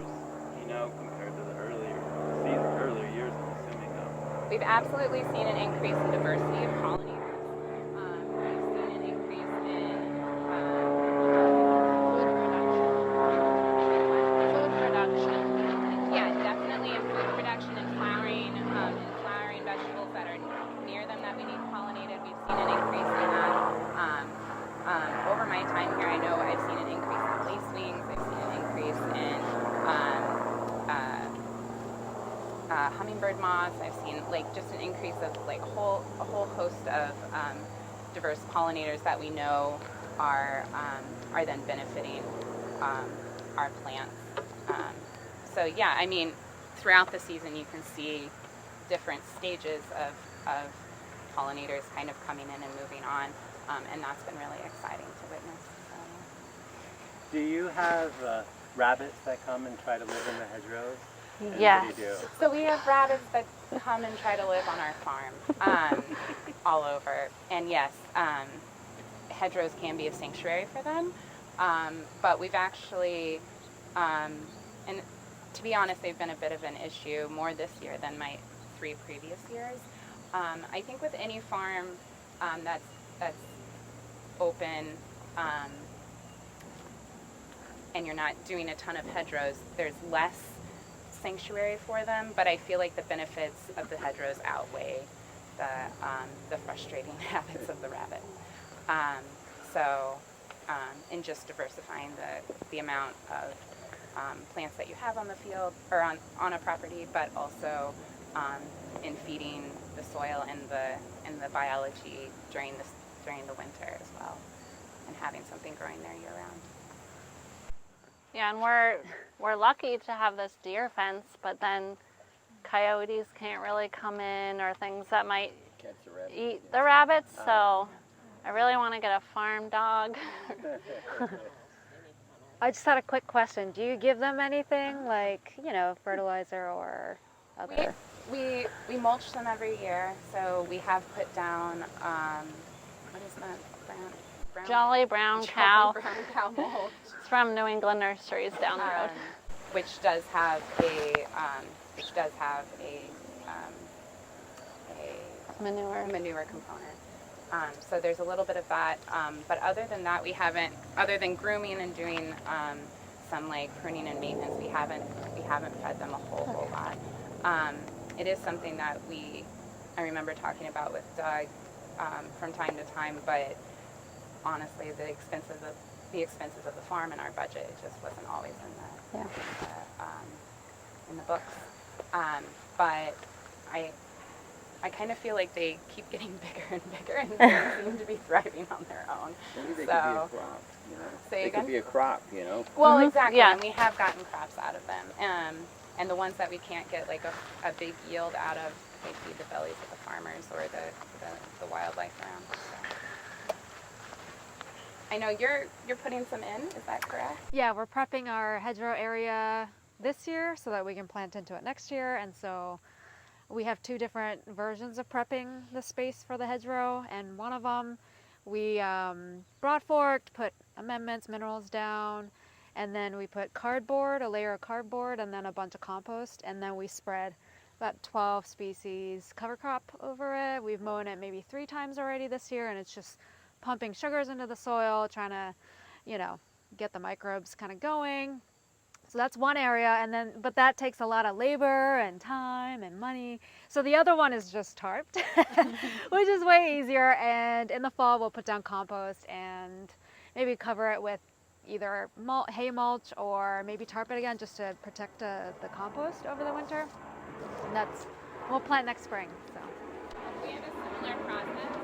compared to the earlier years, I'm assuming though? We've absolutely seen an increase in diversity of pollinators. We've seen an increase in Food production. yeah, definitely in food production and flowering vegetables that are near them that we need pollinated. We've seen an increase in that. Over my time here, I know I've seen an increase in lacewings. I've seen an increase in hummingbird moths. I've seen just an increase of a whole host of diverse pollinators that we know are then benefiting our plants. So yeah, I mean, throughout the season you can see different stages of pollinators kind of coming in and moving on, and that's been really exciting to witness. So. Do you have rabbits that come and try to live in the hedgerows? And Yes. What do you do? So we have rabbits that come and try to live on our farm, all over. And yes, hedgerows can be a sanctuary for them, but we've actually, and to be honest, they've been a bit of an issue more this year than my 3 previous years. I think with any farm that's open, and you're not doing a ton of hedgerows, there's less sanctuary for them, but I feel like the benefits of the hedgerows outweigh the frustrating habits of the rabbit. In just diversifying the amount of plants that you have on the field or on a property, but also in feeding the soil and the biology during the winter as well, and having something growing there year round. Yeah, and we're lucky to have this deer fence, but then coyotes can't really come in, or things that might Catch the rabbit. eat the rabbits. So I really want to get a farm dog. I just had a quick question. Do you give them anything like, fertilizer or other? We mulch them every year, so we have put down what is that brand? Jolly Brown Cow. Brown Cow mulch. It's from New England Nurseries down the road. Which does have a manure component. So there's a little bit of that, but other than that, we haven't. Other than grooming and doing some pruning and maintenance, we haven't fed them a whole lot. It is something that I remember talking about with Doug from time to time, but honestly, the expenses of the farm and our budget, it just wasn't always in the books. But I kind of feel like they keep getting bigger and bigger, and they seem to be thriving on their own. Maybe they could be a So, crop, say They again? could be a crop, Well, exactly, Yeah. and we have gotten crops out of them. And the ones that we can't get a big yield out of, they feed the bellies of the farmers or the wildlife around. So. I know you're putting some in, is that correct? Yeah, we're prepping our hedgerow area this year so that we can plant into it next year. And so we have 2 different versions of prepping the space for the hedgerow. And one of them we broad forked, put amendments, minerals down, and then we put cardboard, a layer of cardboard, and then a bunch of compost. And then we spread about 12 species cover crop over it. We've mown it maybe 3 times already this year, and it's just pumping sugars into the soil, trying to, get the microbes kind of going. So that's one area, but that takes a lot of labor and time and money. So the other one is just tarped, which is way easier. And in the fall, we'll put down compost and maybe cover it with either hay mulch or maybe tarp it again just to protect the compost over the winter. And we'll plant next spring. So. We have a similar process.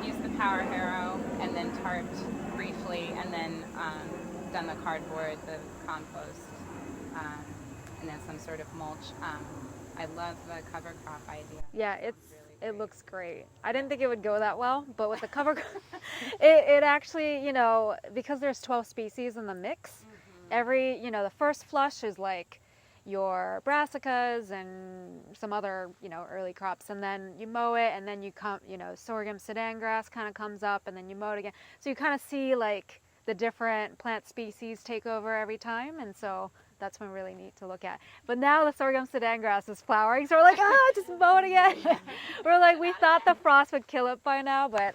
used the power harrow and then tarped briefly, and then done the cardboard, the compost, and then some sort of mulch. I love the cover crop idea. Yeah, It it looks great. I didn't think it would go that well, but with the cover, it actually, you know, because there's 12 species in the mix, every, you know, the first flush is like your brassicas and some other, you know, early crops, and then you mow it, and then you come, you know, sorghum sudan grass kind of comes up, and then you mow it again. So you kind of see like the different plant species take over every time, and so that's been really neat to look at. But now the sorghum sudan grass is flowering, so we're like, just mow it again. We're like, we thought the frost would kill it by now, but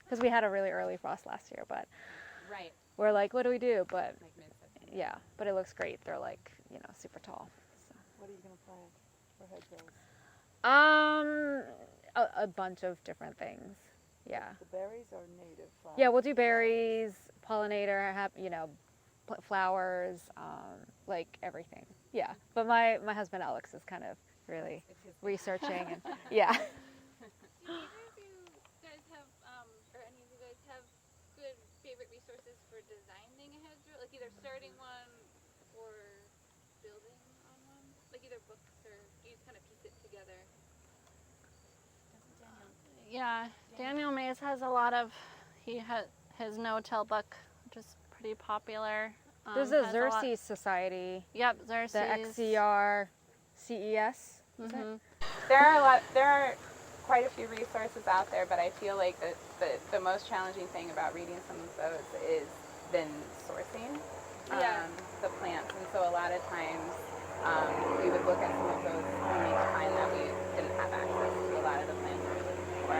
because we had a really early frost last year, but Right. we're like, what do we do? But Like mid-September. yeah, but it looks great. They're like, you know, super tall. So. What are you going to plant for hedgerows? A bunch of different things. Yeah. The berries are native flowers? Yeah, we'll do berries, pollinator, you know, flowers, like everything. Yeah. But my husband Alex is kind of really researching and yeah. Do either of you guys have, or any of you guys have good favorite resources for designing a hedgerow? Like either starting one or building on one? Like either books or do you kind of piece it together? Yeah, Daniel Mays has a lot of, his no-till book, which is pretty popular. There's a has a lot- Xerces Society, Yep, Xerces. the XCR CES. Is it? There are quite a few resources out there, but I feel like the most challenging thing about reading some of those is then sourcing the plants. And so a lot of times we would look at some of those and we'd find that we didn't have access to a lot of the plants we were looking for.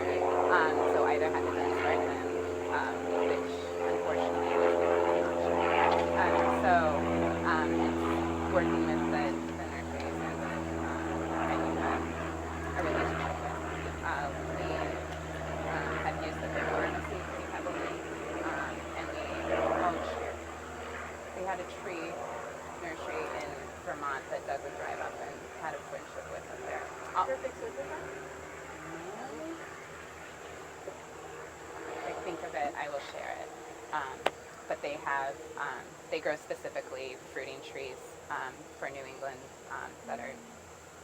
So either had to discard them, which unfortunately was an option. So it's working with the nurseries and I do have a relationship with. We have used the Takemura seed pretty heavily, and we mulch. We had a tree nursery in Vermont that Doug would drive up and had a friendship with up there. Perfect surface. I think of it, I will share it. But they have, they grow specifically fruiting trees for New England that are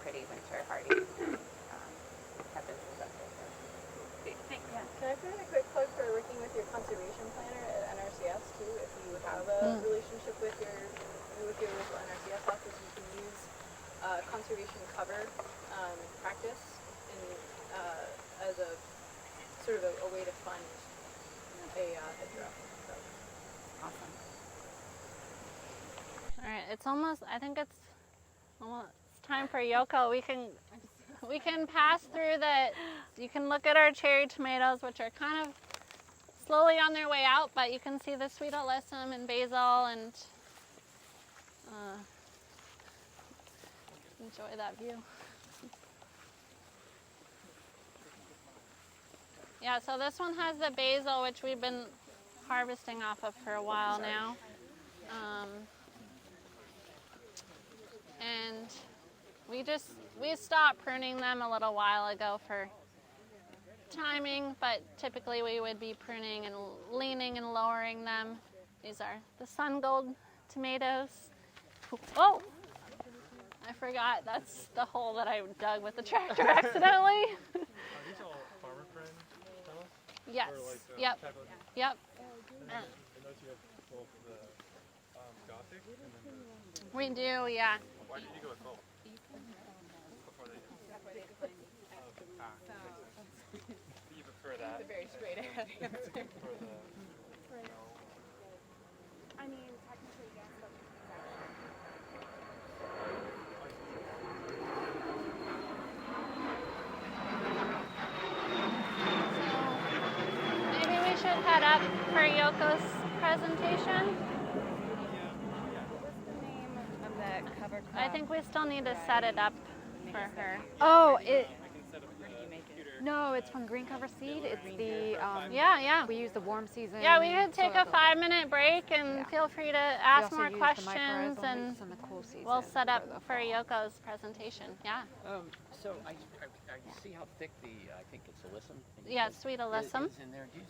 pretty winter hardy. Have been successful. Thanks. Yeah. Can I put in a quick plug for working with your conservation planner at NRCS too? If you have a relationship with your local NRCS office, you can use conservation cover practice as a sort of a way to fund a hedgerow. So. Awesome. All right, it's almost, I think it's almost time for Yoko. We can pass through you can look at our cherry tomatoes, which are kind of slowly on their way out, but you can see the sweet alyssum and basil and enjoy that view. Yeah, so this one has the basil, which we've been harvesting off of for a while now. And we stopped pruning them a little while ago for timing, but typically we would be pruning and leaning and lowering them. These are the sun gold tomatoes. Oh, I forgot, that's the hole that I dug with the tractor accidentally. Are these all farmer friend tunnels? Yes, Or like, yep, type of- yep. And those you have both the Gothic and then We do, yeah. why did you go with both? Before they you prefer that? It's a very straight ahead answer. For the I mean, technically, yes, but Maybe we should head up for Yoko's presentation. what's the name of that cover crop? I think we still need to set it up for her. Oh, I can set up the computer. No, it's from Green Cover Seed. It's the Yeah. we use the warm season. Yeah, we could take soil a builder. 5-minute break and Yeah. feel free to We ask also more use the questions, mycorrhizal and mix in the cool season we'll set up the for fall. Yoko's presentation. Yeah. So I see how thick I think it's alyssum. Yeah, sweet alyssum. Is in there. Do you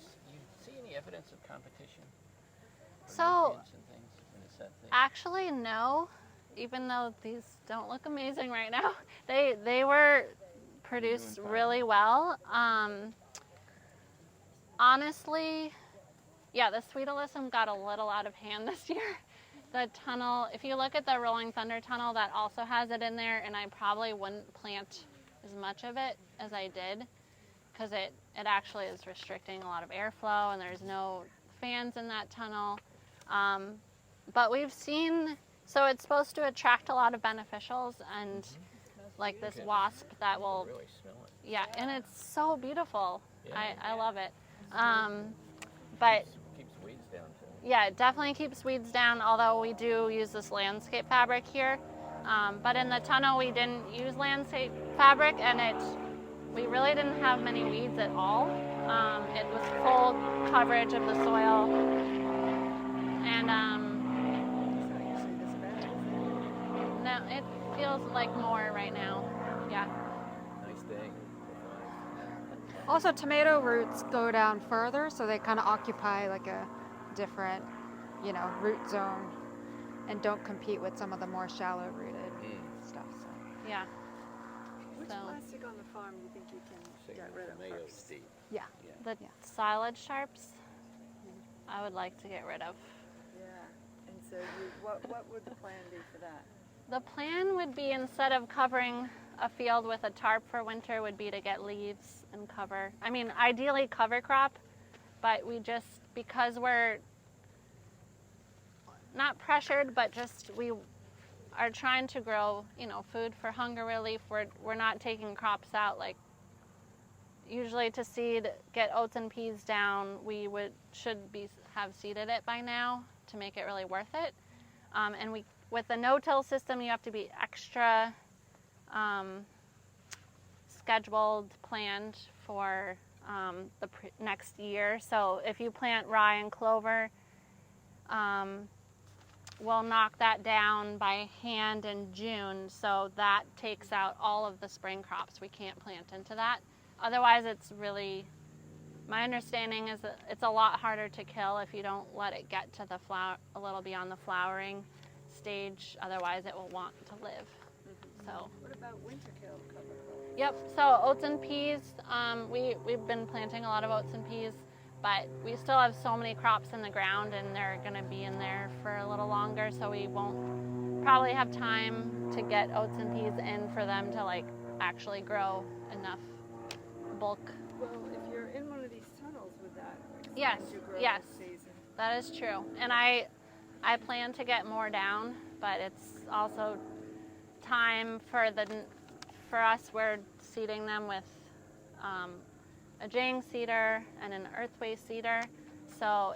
see any evidence of competition? Or So, nutrients and things when it's that thick? actually, no. Even though these don't look amazing right now, they were produced really well. Honestly, yeah, the sweet alyssum got a little out of hand this year. The tunnel, if you look at the Rolling Thunder tunnel, that also has it in there, and I probably wouldn't plant as much of it as I did, because it actually is restricting a lot of airflow, and there's no fans in that tunnel. But we've seen, so it's supposed to attract a lot of beneficials, and like this wasp that will, Really smell it. yeah, and it's so beautiful. Yeah. I love it. But Keeps weeds down too. yeah, it definitely keeps weeds down, although we do use this landscape fabric here. But in the tunnel, we didn't use landscape fabric, and we really didn't have many weeds at all. It was full coverage of the soil. And no, it feels like more right now. Yeah. Nice day. Also, tomato roots go down further, so they kind of occupy like a different, root zone, and don't compete with some of the more shallow rooted stuff. So. Yeah. Which So- plastic on the farm do you think you can get rid of Tomato first? seed. Yeah. The silage sharps, I would like to get rid of. Yeah. And so what would the plan be for that? The plan would be, instead of covering a field with a tarp for winter, would be to get leaves and cover. I mean, ideally cover crop, but we just, because we're not pressured, but just we are trying to grow, food for hunger relief. We're not taking crops out. Like, usually to seed, get oats and peas down, we should have seeded it by now to make it really worth it. And with the no-till system, you have to be extra scheduled, planned for the next year. So if you plant rye and clover, we'll knock that down by hand in June. So that takes out all of the spring crops. We can't plant into that. Otherwise, it's really, my understanding is that it's a lot harder to kill if you don't let it get to the a little beyond the flowering stage. Otherwise, it will want to live. So. What about winter kill cover crop? Yep. So oats and peas. We've been planting a lot of oats and peas, but we still have so many crops in the ground, and they're going to be in there for a little longer. So we won't probably have time to get oats and peas in for them to actually grow enough bulk. Well, if you're in one of these tunnels, would that extend Yes. your growing Yes. season? That is true. And I plan to get more down, but it's also time for us. We're seeding them with a jang seeder and an earthway seeder, so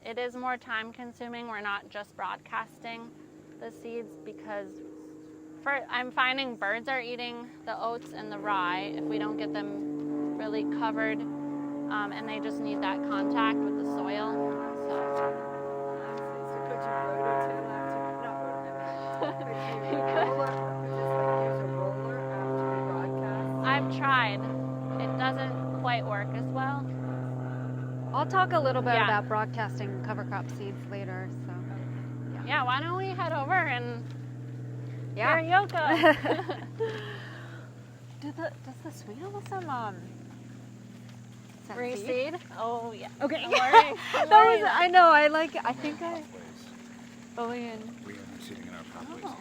it is more time consuming. We're not just broadcasting the seeds, because I'm finding birds are eating the oats and the rye if we don't get them really covered, and they just need that contact with the soil. So could you rototill after, not rototill, could you You could. roller, just use a roller after you broadcast? I've tried. It doesn't quite work as well. I'll talk a little bit Yeah. about broadcasting cover crop seeds later. So. Yeah, why don't we head over and Yeah. hear Yoko? Does the sweet alyssum is that seed? Reseed? Oh, yeah. Okay. Don't worry. That was, I know. I think I. We have them sitting in our pathways, even though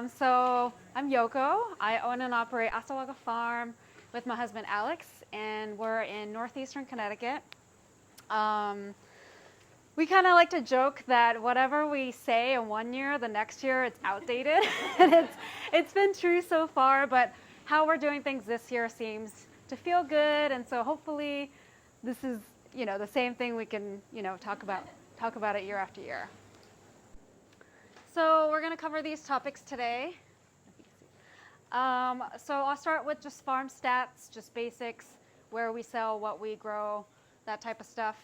there's So I'm Yoko. I own and operate Assawaga Farm with my husband Alex, and we're in northeastern Connecticut. We kind of like to joke that whatever we say in one year, the next year it's outdated, and it's been true so far. But how we're doing things this year seems to feel good, and so hopefully this is the same thing we can talk about it year after year. So we're going to cover these topics today. So I'll start with just farm stats, just basics, where we sell, what we grow, that type of stuff.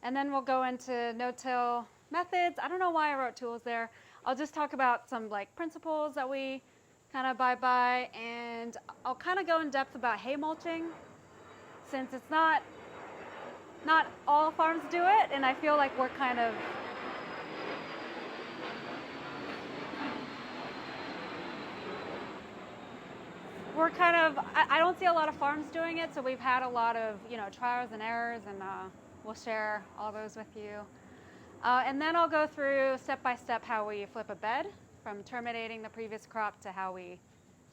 And then we'll go into no-till methods. I don't know why I wrote tools there. I'll just talk about some like principles that we kind of abide by, and I'll kind of go in depth about hay mulching, since it's not all farms do it, and I feel like we're kind of I don't see a lot of farms doing it, so we've had a lot of, trials and errors, and we'll share all those with you. And then I'll go through step by step how we flip a bed, from terminating the previous crop to how we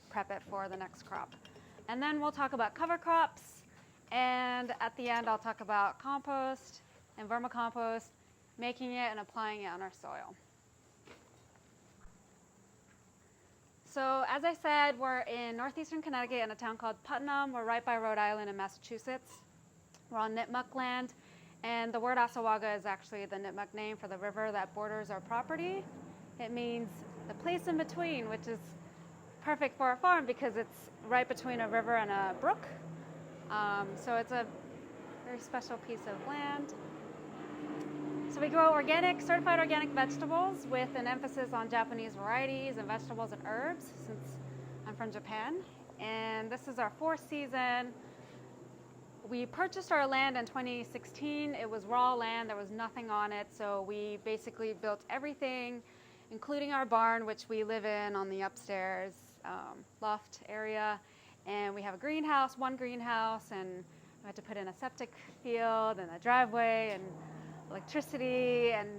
prep it for the next crop. And then we'll talk about cover crops, and at the end I'll talk about compost and vermicompost, making it and applying it on our soil. So as I said, we're in northeastern Connecticut in a town called Putnam. We're right by Rhode Island and Massachusetts. We're on Nipmuc land, and the word Assawaga is actually the Nipmuc name for the river that borders our property. It means the place in between, which is perfect for a farm because it's right between a river and a brook. So it's a very special piece of land. So we grow organic, certified organic vegetables with an emphasis on Japanese varieties and vegetables and herbs, since I'm from Japan. And this is our 4th season. We purchased our land in 2016. It was raw land, there was nothing on it, so we basically built everything, including our barn, which we live in on the upstairs loft area. And we have a greenhouse, one greenhouse, and we had to put in a septic field and a driveway and electricity, and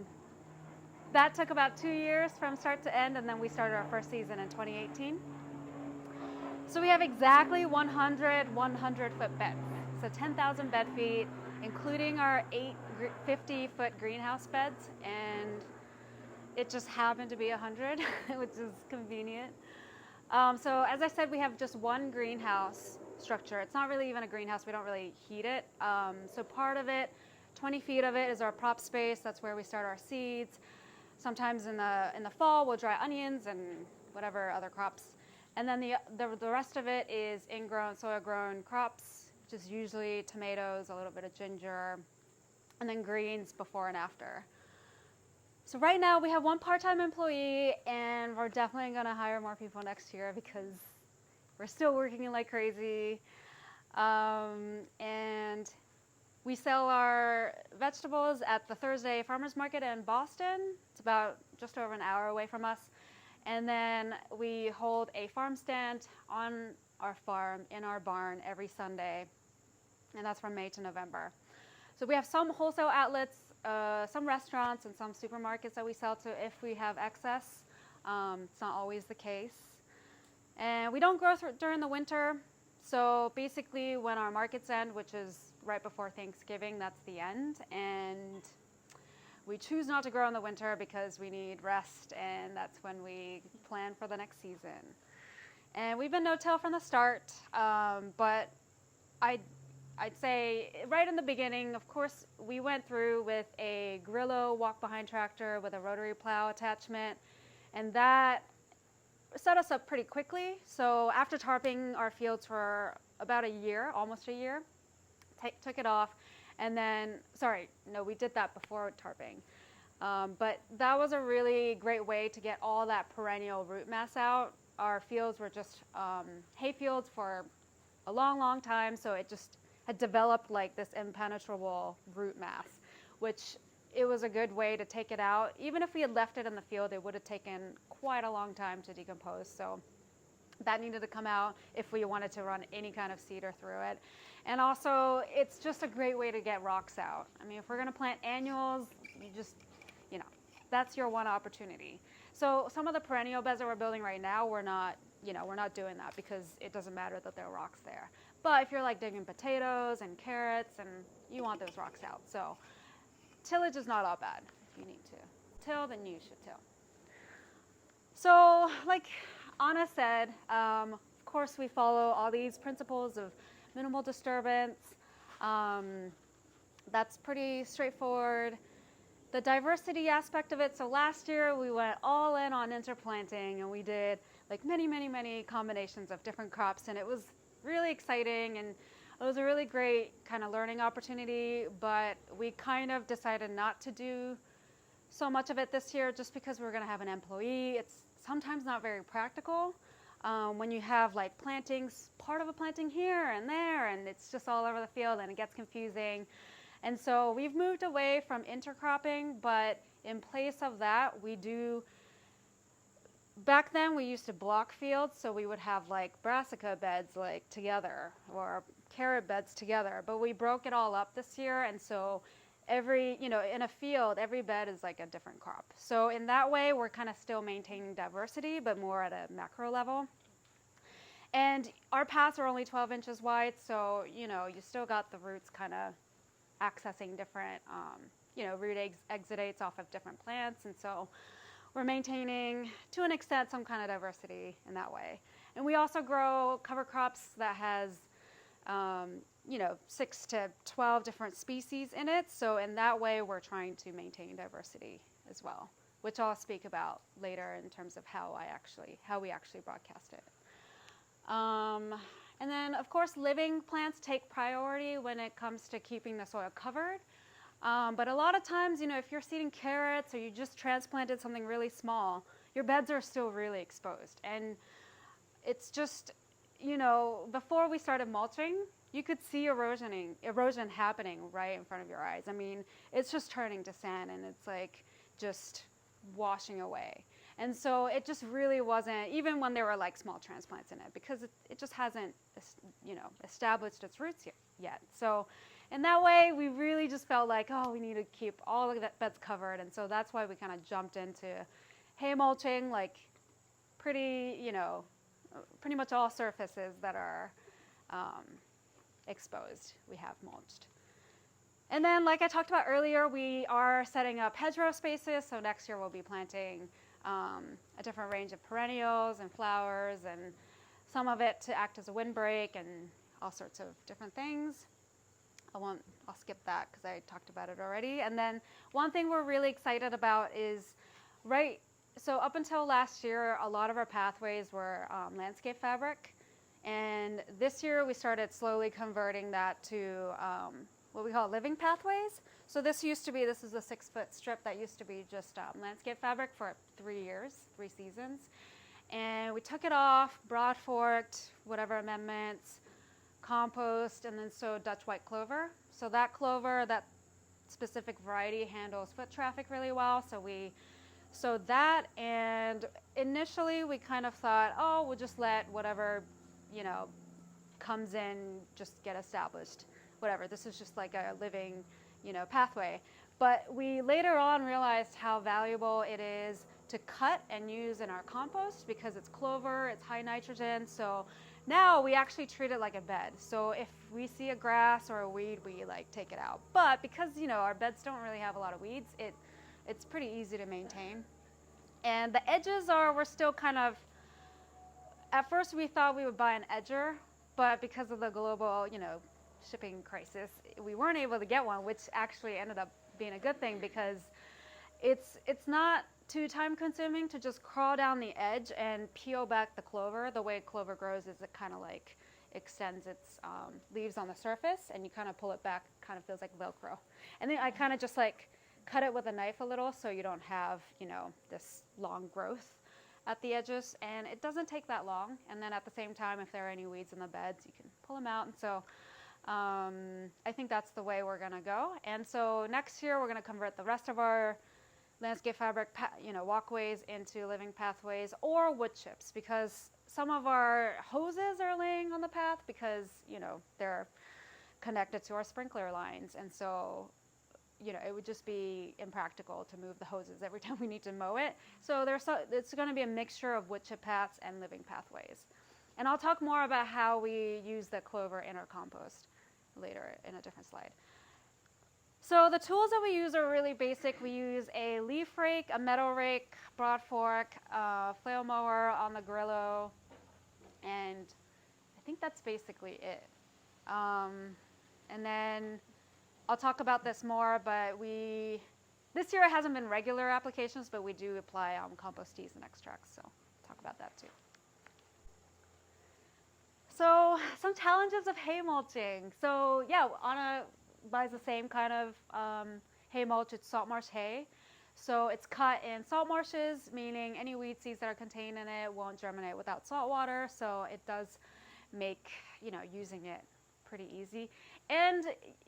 that took about 2 years from start to end, and then we started our first season in 2018. So we have exactly 100 100-foot beds, so 10,000 bed feet, including our 8 50-foot greenhouse beds, and it just happened to be 100, which is convenient. So as I said, we have just one greenhouse structure. It's not really even a greenhouse, we don't really heat it. So part of it, 20 feet of it, is our prop space. That's where we start our seeds. Sometimes in the fall, we'll dry onions and whatever other crops. And then the rest of it is ingrown, soil-grown crops, which is usually tomatoes, a little bit of ginger, and then greens before and after. So right now we have one part-time employee, and we're definitely going to hire more people next year because we're still working like crazy. And we sell our vegetables at the Thursday Farmers Market in Boston. It's about just over an hour away from us. And then we hold a farm stand on our farm in our barn every Sunday, and that's from May to November. So we have some wholesale outlets, some restaurants, and some supermarkets that we sell to if we have excess. It's not always the case. And we don't grow during the winter. So basically when our markets end, which is right before Thanksgiving, that's the end. And we choose not to grow in the winter because we need rest, and that's when we plan for the next season. And we've been no-till from the start, but I'd say right in the beginning, of course, we went through with a Grillo walk-behind tractor with a rotary plow attachment, and that set us up pretty quickly. So after tarping our fields for about a year, almost a year, took it off, and then, we did that before tarping. But that was a really great way to get all that perennial root mass out. Our fields were just hay fields for a long, long time, so it just had developed like this impenetrable root mass, which it was a good way to take it out. Even if we had left it in the field, it would have taken quite a long time to decompose. So that needed to come out if we wanted to run any kind of seeder through it. And also, it's just a great way to get rocks out. I mean, if we're going to plant annuals, that's your one opportunity. So some of the perennial beds that we're building right now, we're not doing that because it doesn't matter that there are rocks there. But if you're like digging potatoes and carrots, and you want those rocks out. So tillage is not all bad if you need to till, then you should till. So like Anna said, of course we follow all these principles of minimal disturbance. That's pretty straightforward. the diversity aspect of it, so last year we went all in on interplanting, and we did like many combinations of different crops, and it was really exciting, and it was a really great kind of learning opportunity, but we kind of decided not to do so much of it this year just because we were going to have an employee. It's sometimes not very practical when you have like plantings, part of a planting here and there, and it's just all over the field and it gets confusing. And so we've moved away from intercropping, but in place of that, we do, back then we used to block fields, so we would have like brassica beds like together or carrot beds together, but we broke it all up this year, and so every, in a field, every bed is like a different crop. So in that way, we're kind of still maintaining diversity, but more at a macro level. And our paths are only 12 inches wide, so, you still got the roots kind of accessing different, root exudates off of different plants, and so we're maintaining, to an extent, some kind of diversity in that way. And we also grow cover crops that has, 6 to 12 different species in it, so in that way, we're trying to maintain diversity as well, which I'll speak about later in terms of how we actually broadcast it. And then, of course, living plants take priority when it comes to keeping the soil covered. But a lot of times, if you're seeding carrots or you just transplanted something really small, your beds are still really exposed. And it's just, before we started mulching, you could see erosion happening right in front of your eyes. I mean, it's just turning to sand, and it's like just washing away. And so it just really wasn't, even when there were like small transplants in it, because it just hasn't, established its roots yet. So in that way, we really just felt like, we need to keep all of the beds covered. And so that's why we kind of jumped into hay mulching, like pretty much all surfaces that are exposed, we have mulched. And then, like I talked about earlier, we are setting up hedgerow spaces. So next year we'll be planting a different range of perennials and flowers, and some of it to act as a windbreak and all sorts of different things. I'll skip that because I talked about it already. And then one thing we're really excited about is, so up until last year, a lot of our pathways were landscape fabric. And this year we started slowly converting that to what we call living pathways. So this is a 6-foot strip that used to be just landscape fabric for 3 years, 3 seasons. And we took it off, broad forked, whatever amendments, compost, and then sowed Dutch white clover. So that clover, that specific variety, handles foot traffic really well. So we sowed that, and initially we kind of thought, we'll just let whatever, comes in just get established. Whatever, this is just like a living, pathway. But we later on realized how valuable it is to cut and use in our compost because it's clover, it's high nitrogen. So now we actually treat it like a bed. So if we see a grass or a weed, we take it out. But because, our beds don't really have a lot of weeds, it's pretty easy to maintain. And the edges we're still kind of, at first we thought we would buy an edger, but because of the global, shipping crisis, we weren't able to get one, which actually ended up being a good thing because it's not too time consuming to just crawl down the edge and peel back the clover. The way clover grows is it kind of extends its leaves on the surface, and you kind of pull it back, kind of feels like Velcro. And then I kind of just cut it with a knife a little so you don't have, this long growth at the edges, and it doesn't take that long. And then at the same time, if there are any weeds in the beds, you can pull them out. And so I think that's the way we're going to go. And so next year, we're going to convert the rest of our landscape fabric, walkways into living pathways or wood chips, because some of our hoses are laying on the path because, they're connected to our sprinkler lines. And so, it would just be impractical to move the hoses every time we need to mow it. So it's going to be a mixture of wood chip paths and living pathways. And I'll talk more about how we use the clover in our compost later in a different slide. So the tools that we use are really basic. We use a leaf rake, a metal rake, broad fork, a flail mower on the Grillo, and I think that's basically it. And then I'll talk about this more, but we this year it hasn't been regular applications, but we do apply compost teas and extracts, so talk about that too. So some challenges of hay mulching. So yeah, Anna buys the same kind of hay mulch. It's salt marsh hay. So it's cut in salt marshes, meaning any weed seeds that are contained in it won't germinate without salt water. So it does make, using it pretty easy. And,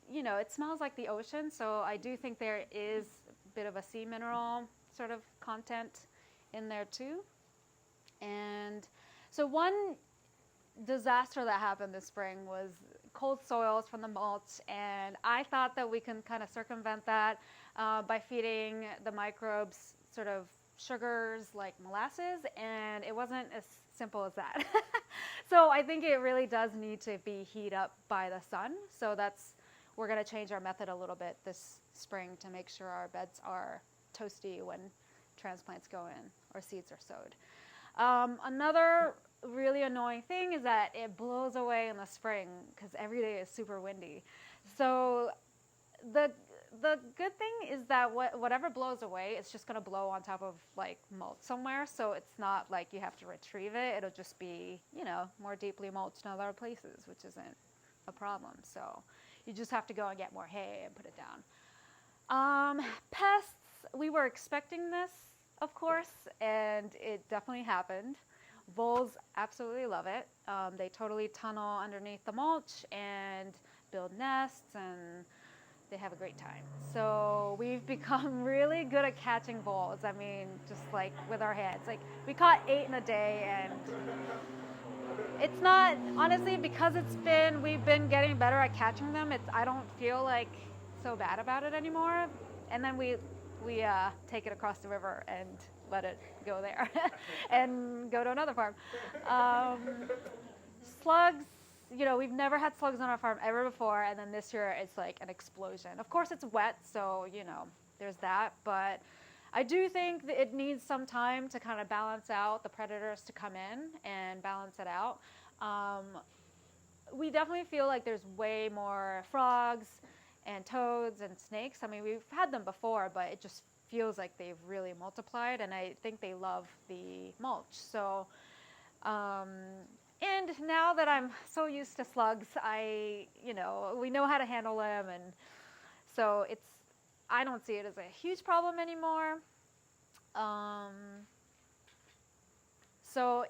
it smells like the ocean. So I do think there is a bit of a sea mineral sort of content in there too. And so one disaster that happened this spring was cold soils from the mulch, and I thought that we can kind of circumvent that by feeding the microbes sort of sugars like molasses, and it wasn't as simple as that. So I think it really does need to be heated up by the sun. So we're going to change our method a little bit this spring to make sure our beds are toasty when transplants go in or seeds are sowed. Another really annoying thing is that it blows away in the spring because every day is super windy. So the good thing is that whatever blows away, it's just going to blow on top of like mulch somewhere. So it's not like you have to retrieve it. It'll just be, more deeply mulched in other places, which isn't a problem. So you just have to go and get more hay and put it down. Pests, we were expecting this, of course, and it definitely happened. Voles absolutely love it. They totally tunnel underneath the mulch and build nests, and they have a great time. So we've become really good at catching voles. I mean, just like with our hands. Like we caught 8 in a day, and it's not, honestly, because we've been getting better at catching them, I don't feel like so bad about it anymore. And then we take it across the river and let it go there and go to another farm. Slugs, we've never had slugs on our farm ever before, and then this year it's like an explosion. Of course it's wet, so there's that, but I do think that it needs some time to kind of balance out the predators to come in and balance it out. We definitely feel like there's way more frogs and toads and snakes. I mean, we've had them before, but it just feels like they've really multiplied, and I think they love the mulch. So, and now that I'm so used to slugs, we know how to handle them, and so I don't see it as a huge problem anymore. So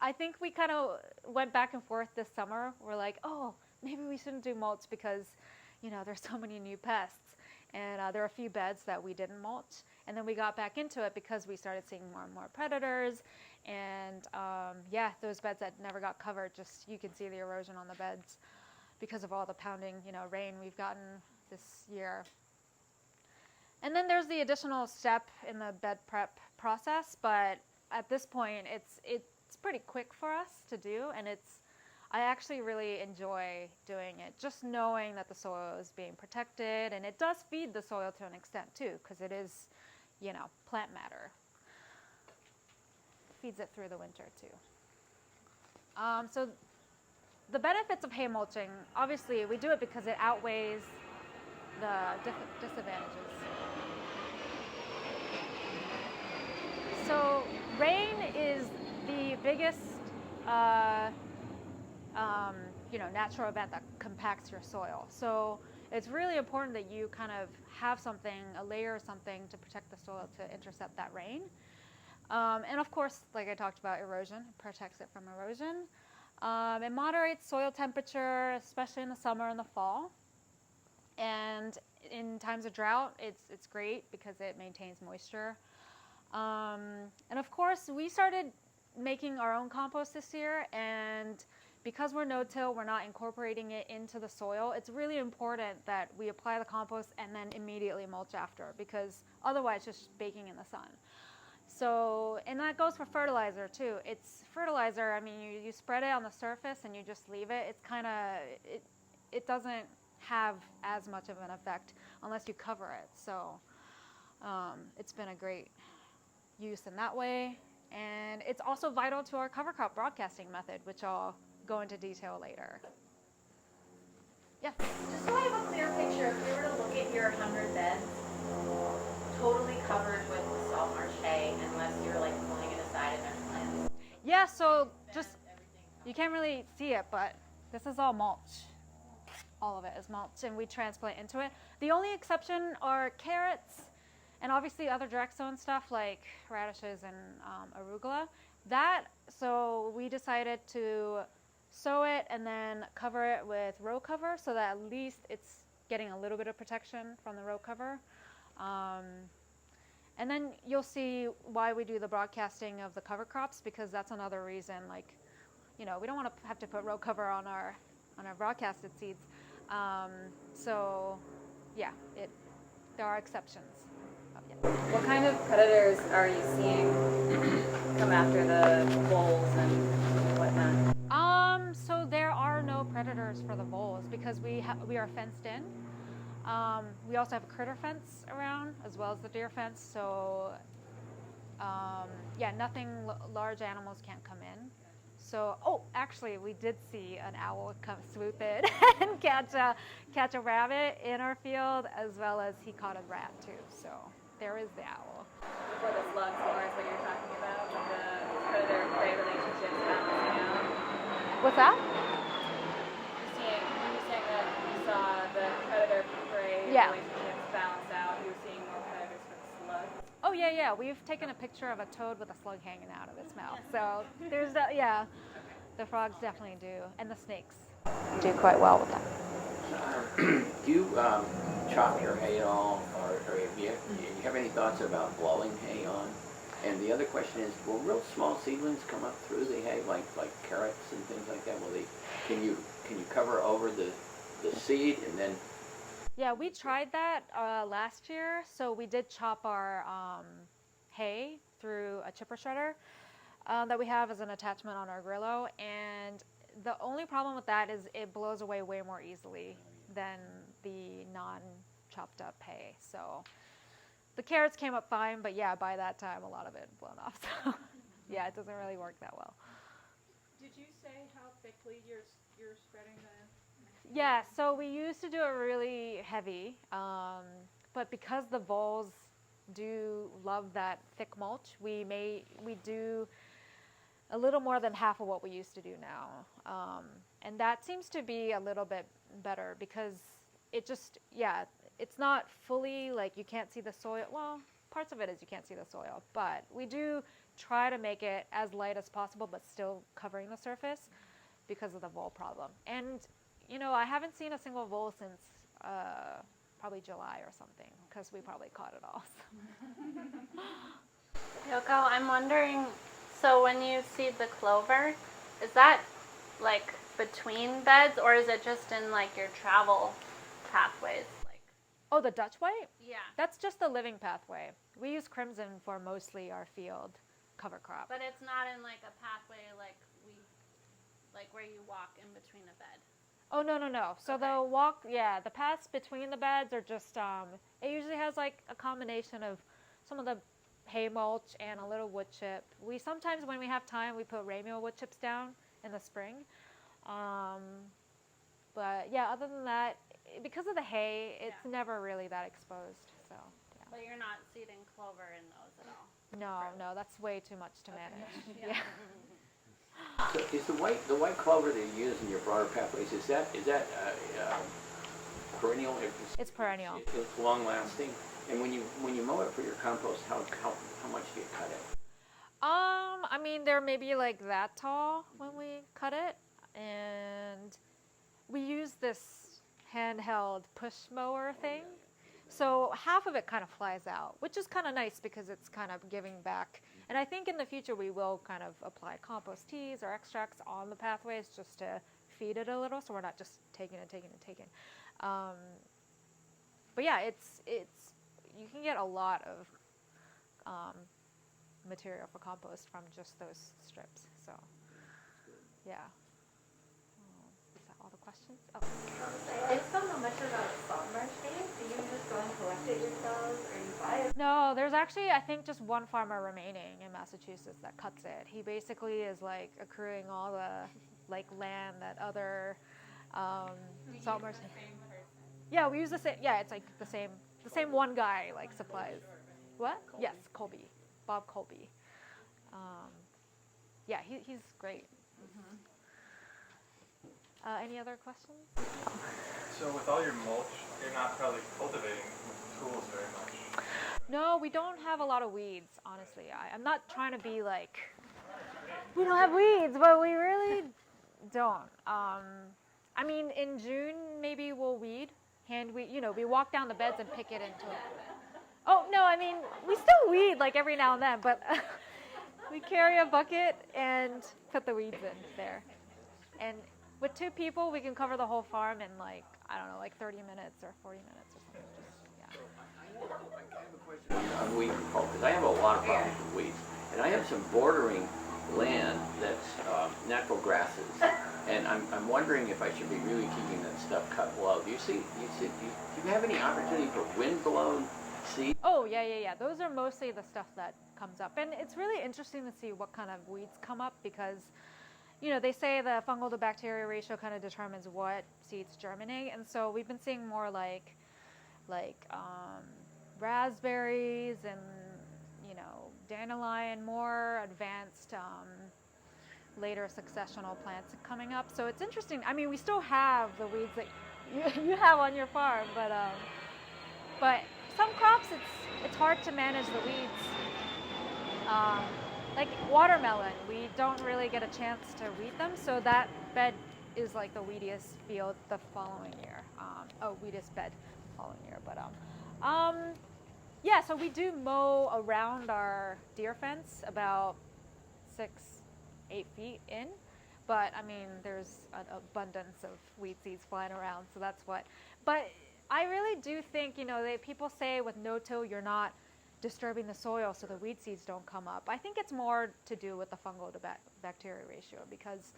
I think we kind of went back and forth this summer. We're like, oh, maybe we shouldn't do mulch because, there's so many new pests. And there are a few beds that we didn't mulch. And then we got back into it because we started seeing more and more predators. And those beds that never got covered, you can see the erosion on the beds because of all the pounding, rain we've gotten this year. And then there's the additional step in the bed prep process. But at this point, it's pretty quick for us to do. And I actually really enjoy doing it, just knowing that the soil is being protected, and it does feed the soil to an extent too, because it is, plant matter. Feeds it through the winter too. So the benefits of hay mulching, obviously we do it because it outweighs the disadvantages. So rain is the biggest natural event that compacts your soil. So it's really important that you kind of have a layer or something to protect the soil to intercept that rain. And of course, like I talked about, erosion, it protects it from erosion. It moderates soil temperature, especially in the summer and the fall. And in times of drought, it's great because it maintains moisture. And of course, we started making our own compost this year, and because we're no-till, we're not incorporating it into the soil. It's really important that we apply the compost and then immediately mulch after, because otherwise it's just baking in the sun. So, and that goes for fertilizer too. It's fertilizer, I mean, you spread it on the surface and you just leave it. It's kind of, it doesn't have as much of an effect unless you cover it. So it's been a great use in that way. And it's also vital to our cover crop broadcasting method, which I'll go into detail later. Yes? Just so I have a clear picture, if we were to look at your 100 beds, totally covered with salt marsh hay unless you're like pulling it aside and there's plants? Yeah, so just, you can't really see it, but this is all mulch. All of it is mulch, and we transplant into it. The only exception are carrots and obviously other direct sown stuff like radishes and arugula. So we decided to sow it and then cover it with row cover so that at least it's getting a little bit of protection from the row cover. And then you'll see why we do the broadcasting of the cover crops, because that's another reason, like, we don't want to have to put row cover on our broadcasted seeds. So yeah, there are exceptions. What kind of predators are you seeing come after the voles and whatnot? So there are no predators for the voles because we are fenced in. We also have a critter fence around as well as the deer fence. So yeah, nothing large animals can't come in. So, actually, we did see an owl come swoop in and catch a rabbit in our field, as well as he caught a rat too. So there is the owl. Before the slugs, more is what you're talking about, with the predator-prey relationships balancing out. What's that? You're saying that you saw the predator-prey relationships balance out. You were seeing more predators for the slugs. Oh yeah. We've taken a picture of a toad with a slug hanging out of its mouth. So there's the frogs definitely do, and the snakes do quite well with that. Do you chop your hay at all, or do you have any thoughts about blowing hay on? And the other question is, will real small seedlings come up through the hay, like carrots and things like that? Can you cover over the seed and then? Yeah, we tried that last year. So we did chop our hay through a chipper shredder that we have as an attachment on our Grillo, and the only problem with that is it blows away way more easily than the non-chopped up hay. So the carrots came up fine, but yeah, by that time a lot of it had blown off. So yeah, it doesn't really work that well. Did you say how thickly you're spreading the? Yeah, so we used to do it really heavy, but because the voles do love that thick mulch, we do a little more than half of what we used to do now. And that seems to be a little bit better because it just, it's not fully, like, you can't see the soil. Well, parts of it is you can't see the soil, but we do try to make it as light as possible but still covering the surface because of the vole problem. And I haven't seen a single vole since probably July or something, because we probably caught it all. Yoko, I'm wondering, so when you seed the clover, is that like between beds, or is it just in like your travel pathways? Oh, the Dutch white? Yeah. That's just the living pathway. We use crimson for mostly our field cover crop. But it's not in like a pathway like where you walk in between a bed. Oh, no. So okay. The paths between the beds are just, it usually has like a combination of some of the hay mulch and a little wood chip. We sometimes, when we have time, we put ramial wood chips down in the spring. But yeah, other than that, because of the hay, it's never really that exposed. So. Yeah. But you're not seeding clover in those at all? No, that's way too much to manage. Yeah. So is the white clover that you use in your broader pathways, is that perennial? It's perennial. It's long lasting. And when you mow it for your compost, how much do you cut it? I mean, they're maybe like that tall when we cut it, and we use this handheld push mower thing. So half of it kind of flies out, which is kind of nice because it's kind of giving back. And I think in the future we will kind of apply compost teas or extracts on the pathways just to feed it a little, so we're not just taking. But yeah, it's you can get a lot of material for compost from just those strips. So yeah. Is that all the questions? Oh. I just don't know much about salt marsh hay. Do you just go and collect it yourselves, or you buy it? No, there's actually, I think, just one farmer remaining in Massachusetts that cuts it. He basically is like accruing all the land that other salt marsh. Yeah, we use the same. Yeah, it's like the same the same one guy like supplies. What? Yes, Colby, Bob Colby. Yeah, he's great. Any other questions? So with all your mulch, you're not probably cultivating with tools very much. No, we don't have a lot of weeds, honestly. I'm not trying to be like, we don't have weeds, but we really don't. I mean, in June, maybe we'll weed, hand weed, we walk down the beds and pick it into it. Oh, no, I mean, we still weed like every now and then, but we carry a bucket and put the weeds in there. And with 2 people, we can cover the whole farm in like, I don't know, like 30 minutes or 40 minutes or something. On weed control, because I have a lot of problems with weeds, and I have some bordering land that's natural grasses, and I'm wondering if I should be really keeping that stuff cut low. Do you have any opportunity for wind-blown seeds? Oh, yeah. Those are mostly the stuff that comes up, and it's really interesting to see what kind of weeds come up because, they say the fungal to bacteria ratio kind of determines what seeds germinate, and so we've been seeing more like raspberries and dandelion, more advanced later successional plants coming up. So it's interesting. I mean, we still have the weeds that you have on your farm, but some crops it's hard to manage the weeds. Like watermelon, we don't really get a chance to weed them, so that bed is like the weediest field the following year. Weediest bed following year, but yeah, so we do mow around our deer fence about 6-8 feet in, but I mean there's an abundance of weed seeds flying around, so that's what. But I really do think, people say with no-till you're not disturbing the soil so the weed seeds don't come up. I think it's more to do with the fungal to bacteria ratio because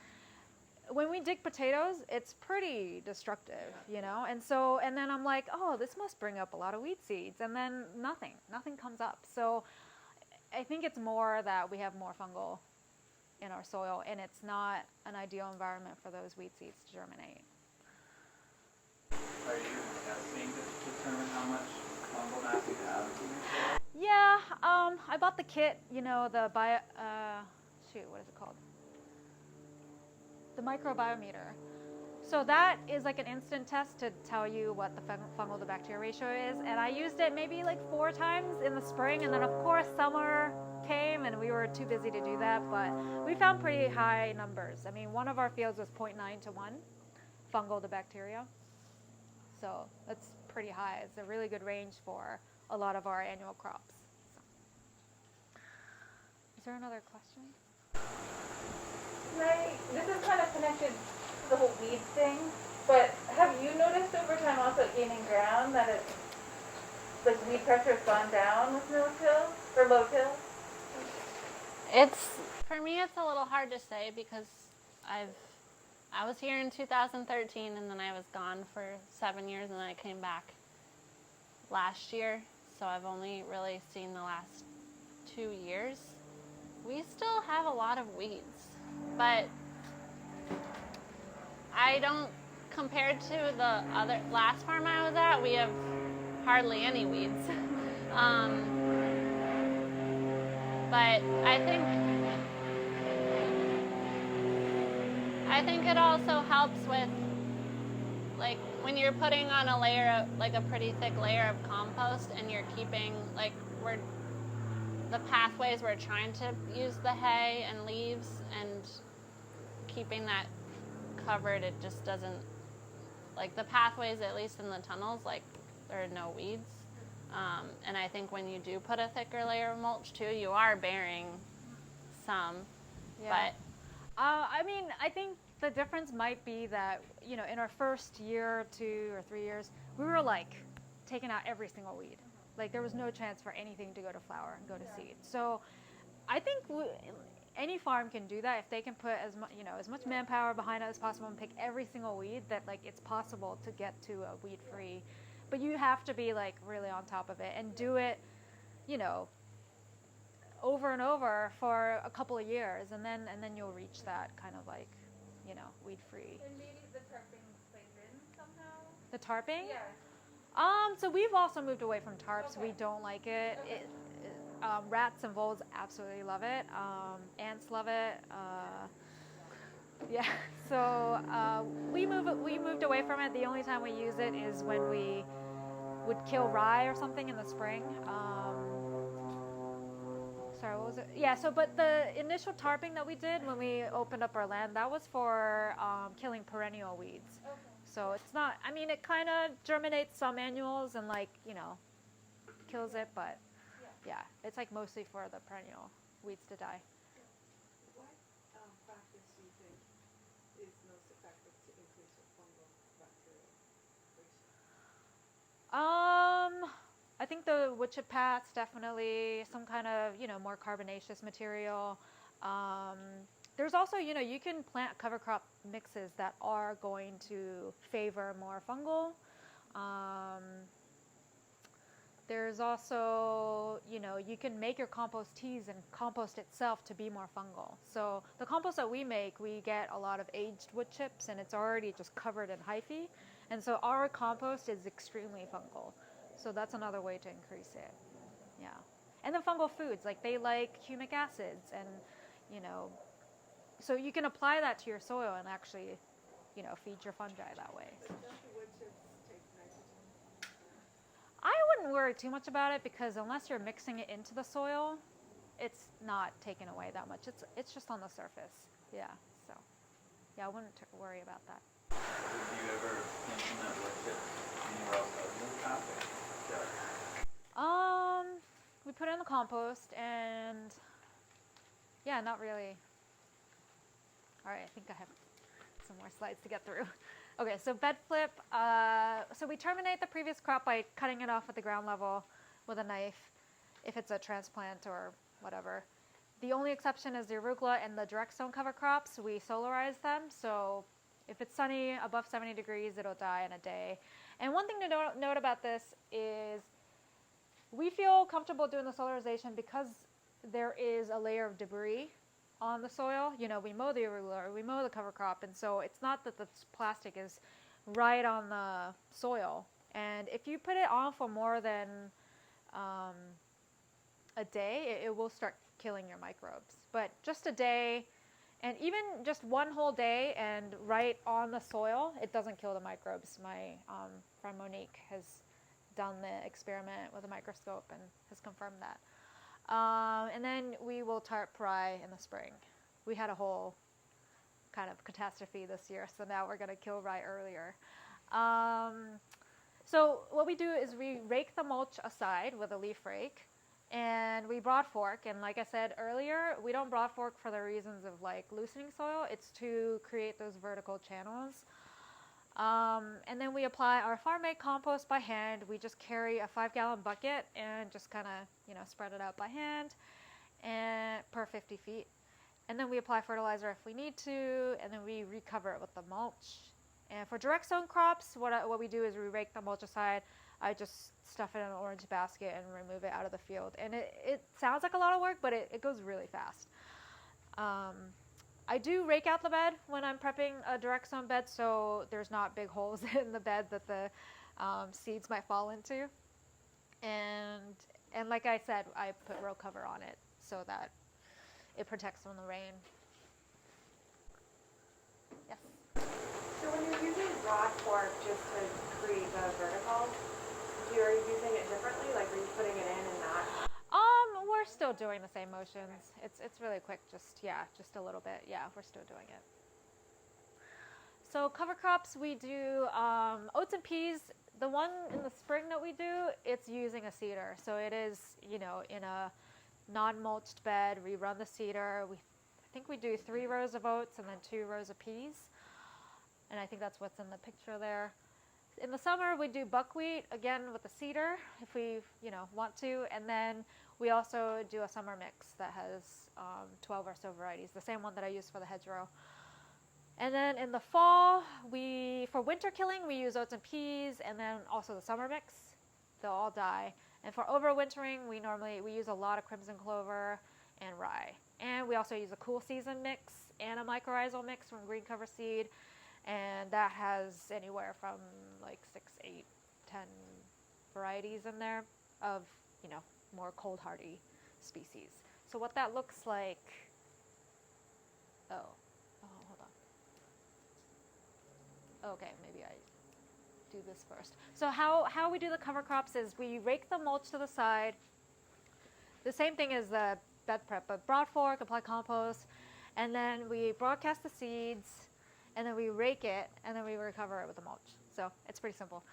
when we dig potatoes, it's pretty destructive, and then I'm like, oh, this must bring up a lot of weed seeds, and then nothing comes up. So I think it's more that we have more fungal in our soil, and it's not an ideal environment for those weed seeds to germinate. Are you testing to determine how much fungal mass you have in your soil? Yeah, I bought the kit, the what is it called? The microbiometer. So that is like an instant test to tell you what the fungal to bacteria ratio is, and I used it maybe like 4 times in the spring, and then of course summer came and we were too busy to do that, but we found pretty high numbers. I mean, one of our fields was 0.9 to 1 fungal to bacteria, so that's pretty high. It's a really good range for a lot of our annual crops. So. Is there another question? This is kind of connected to the whole weed thing, but have you noticed over time also gaining ground that it's like weed pressure has gone down with no-till or low-till? For me it's a little hard to say because I was here in 2013 and then I was gone for 7 years and then I came back last year, so I've only really seen the last 2 years. We still have a lot of weeds, but I don't, compared to the last farm I was at, we have hardly any weeds. But I think it also helps with, like, when you're putting on a layer of, like, a pretty thick layer of compost and you're keeping, like, the pathways we're trying to use the hay and leaves and keeping that covered, it just doesn't, like, the pathways, at least in the tunnels, like, there are no weeds. And I think when you do put a thicker layer of mulch too, you are bearing some, but I mean, I think the difference might be that, in our first year, 2 or 3 years, we were like taking out every single weed. Like there was no chance for anything to go to flower and go to seed. So I think any farm can do that if they can put as much manpower behind it as possible and pick every single weed, that like it's possible to get to a weed-free. But you have to be like really on top of it and do it, over and over for a couple of years, and then you'll reach that kind of like, weed-free. And maybe the tarping plays in somehow? The tarping? Yeah. So we've also moved away from tarps. We don't like it. Rats and voles absolutely love it. Ants love it. Yeah. So we moved away from it. The only time we use it is when we would kill rye or something in the spring. Sorry, what was it? Yeah. So, but the initial tarping that we did when we opened up our land, that was for killing perennial weeds. Okay. So it's not, I mean, it kind of germinates some annuals and like, you know, kills it, but yeah, it's like mostly for the perennial weeds to die. What practice do you think is most effective to increase your fungal bacterial ratio? I think the wood chip pats, definitely some kind of, you know, more carbonaceous material. There's also, you know, you can plant cover crop mixes that are going to favor more fungal. There's also, you know, you can make your compost teas and compost itself to be more fungal. So the compost that we make, we get a lot of aged wood chips and it's already just covered in hyphae. And so our compost is extremely fungal. So that's another way to increase it. Yeah. And then fungal foods, like they like humic acids and, you know, so you can apply that to your soil and actually, you know, feed your fungi that way. But don't the wood chips take nitrogen? I wouldn't worry too much about it because unless you're mixing it into the soil, it's not taken away that much. It's just on the surface. Yeah. So, yeah, I wouldn't worry about that. Did you ever implement wood chips anywhere else other than Tarping? We put it in the compost and yeah, not really. All right, I think I have some more slides to get through. Okay, so bed flip. So we terminate the previous crop by cutting it off at the ground level with a knife, if it's a transplant or whatever. The only exception is the arugula and the direct sown cover crops. We solarize them, so if it's sunny above 70 degrees, it'll die in a day. And one thing to note about this is we feel comfortable doing the solarization because there is a layer of debris on the soil. You know, we mow the arugula or we mow the cover crop, and so it's not that the plastic is right on the soil. And if you put it on for more than a day, it will start killing your microbes. But just a day, and even just one whole day and right on the soil, it doesn't kill the microbes. My friend Monique has done the experiment with a microscope and has confirmed that. And then we will tarp rye in the spring. We had a whole kind of catastrophe this year, so now we're going to kill rye earlier. So what we do is we rake the mulch aside with a leaf rake, and we broad fork. And like I said earlier, we don't broad fork for the reasons of like loosening soil. It's to create those vertical channels. And then we apply our farm-made compost by hand. We just carry a 5-gallon bucket and just kind of, you know, spread it out by hand and per 50 feet. And then we apply fertilizer if we need to, and then we recover it with the mulch. And for direct sown crops, what we do is we rake the mulch aside. I just stuff it in an orange basket and remove it out of the field. And it sounds like a lot of work, but it goes really fast. I do rake out the bed when I'm prepping a direct sown bed, so there's not big holes in the bed that the seeds might fall into. And like I said, I put row cover on it so that it protects from the rain. Yes? So when you're using broad fork just to create the verticals, are you using it differently? Like, are you putting it in and not? We're still doing the same motions. It's really quick, just a little bit. Yeah, we're still doing it. So cover crops, we do oats and peas. The one in the spring that we do, it's using a seeder. So it is, you know, in a non-mulched bed. We run the seeder. I think we do 3 rows of oats and then 2 rows of peas. And I think that's what's in the picture there. In the summer, we do buckwheat, again with the seeder, if we, you know, want to. And then we also do a summer mix that has 12 or so varieties, the same one that I use for the hedgerow. And then in the fall, for winter killing, we use oats and peas, and then also the summer mix. They'll all die. And for overwintering, we use a lot of crimson clover and rye. And we also use a cool season mix and a mycorrhizal mix from green cover seed. And that has anywhere from like 6, 8, 10 varieties in there of, more cold hardy species. So what that looks like, hold on. Okay, maybe I do this first. So how we do the cover crops is we rake the mulch to the side. The same thing as the bed prep, but broad fork, apply compost, and then we broadcast the seeds, and then we rake it, and then we recover it with the mulch. So it's pretty simple.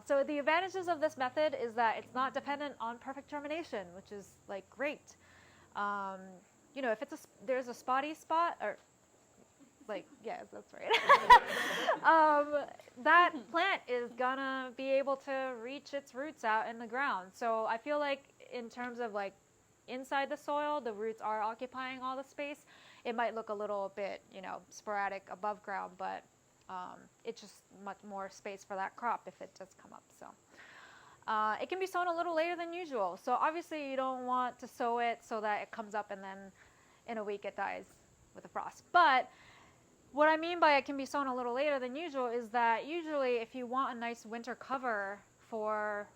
So the advantages of this method is that it's not dependent on perfect germination, which is like great. If there's a spotty spot, or like, yes, that's right. That plant is gonna be able to reach its roots out in the ground. So I feel like in terms of like inside the soil, the roots are occupying all the space. It might look a little bit, sporadic above ground, but it's just much more space for that crop if it does come up. So it can be sown a little later than usual. So obviously you don't want to sow it so that it comes up and then in a week it dies with a frost. But what I mean by it can be sown a little later than usual is that usually if you want a nice winter cover for,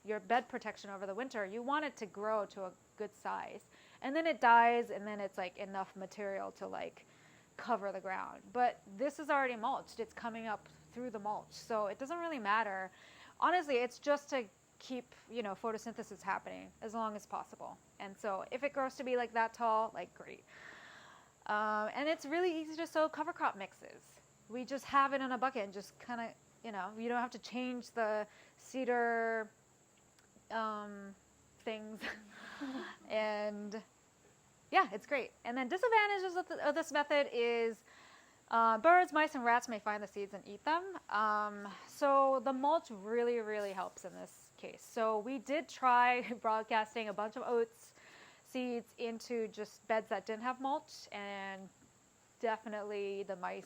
your bed protection over the winter, you want it to grow to a good size. And then it dies, and then it's like enough material to like cover the ground. But this is already mulched. It's coming up through the mulch. So it doesn't really matter. Honestly, it's just to keep, photosynthesis happening as long as possible. And so if it grows to be like that tall, like great. And it's really easy to sow cover crop mixes. We just have it in a bucket and just kind of, you don't have to change the cedar things. And yeah, it's great. And then disadvantages of this method is birds, mice, and rats may find the seeds and eat them. So the mulch really, really helps in this case. So we did try broadcasting a bunch of oats seeds into just beds that didn't have mulch, and definitely the mice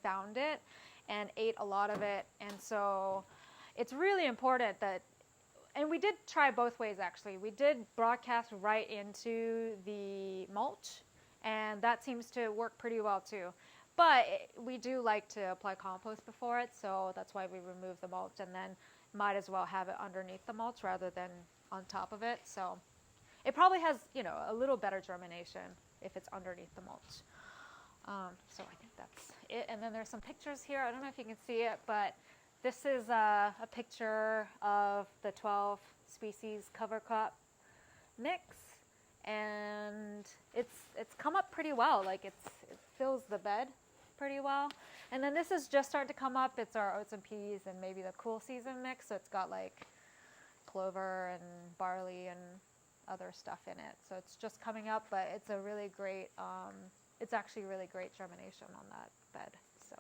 found it and ate a lot of it. And so it's really important that, and we did try both ways actually. We did broadcast right into the mulch, and that seems to work pretty well too. But we do like to apply compost before it, so that's why we remove the mulch, and then might as well have it underneath the mulch rather than on top of it. So it probably has, a little better germination if it's underneath the mulch. So I think that's it. And then there's some pictures here. I don't know if you can see it, but this is a picture of the 12 species cover crop mix, and it's come up pretty well. Like it fills the bed pretty well. And then this is just starting to come up. It's our oats and peas and maybe the cool season mix. So it's got like clover and barley and other stuff in it. So it's just coming up, but it's a really great, it's actually really great germination on that bed. So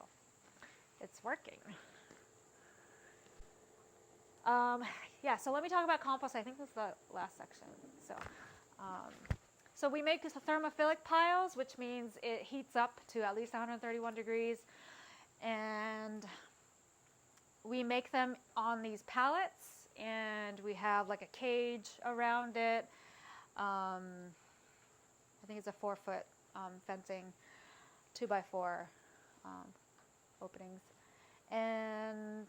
it's working. Yeah, so let me talk about compost. I think this is the last section. So we make thermophilic piles, which means it heats up to at least 131 degrees. And we make them on these pallets, and we have like a cage around it. I think it's a 4-foot fencing, 2x4 openings. And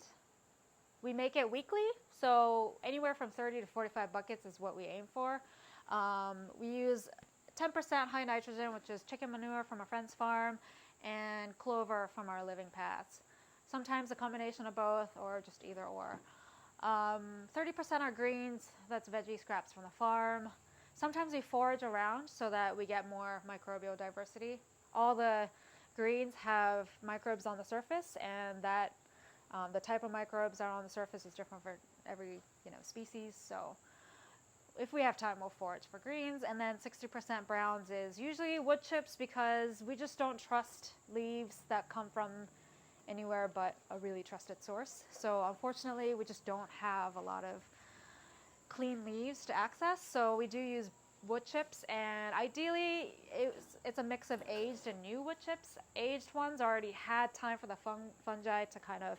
we make it weekly, so anywhere from 30 to 45 buckets is what we aim for. We use 10% high nitrogen, which is chicken manure from a friend's farm, and clover from our living paths. Sometimes a combination of both, or just either or. 30% are greens, that's veggie scraps from the farm. Sometimes we forage around so that we get more microbial diversity. All the greens have microbes on the surface, and that the type of microbes that are on the surface is different for every species. So if we have time, we'll forage for greens. And then 60% browns is usually wood chips, because we just don't trust leaves that come from anywhere but a really trusted source. So unfortunately, we just don't have a lot of clean leaves to access. So we do use wood chips, and ideally it's a mix of aged and new wood chips. Aged ones already had time for the fungi to kind of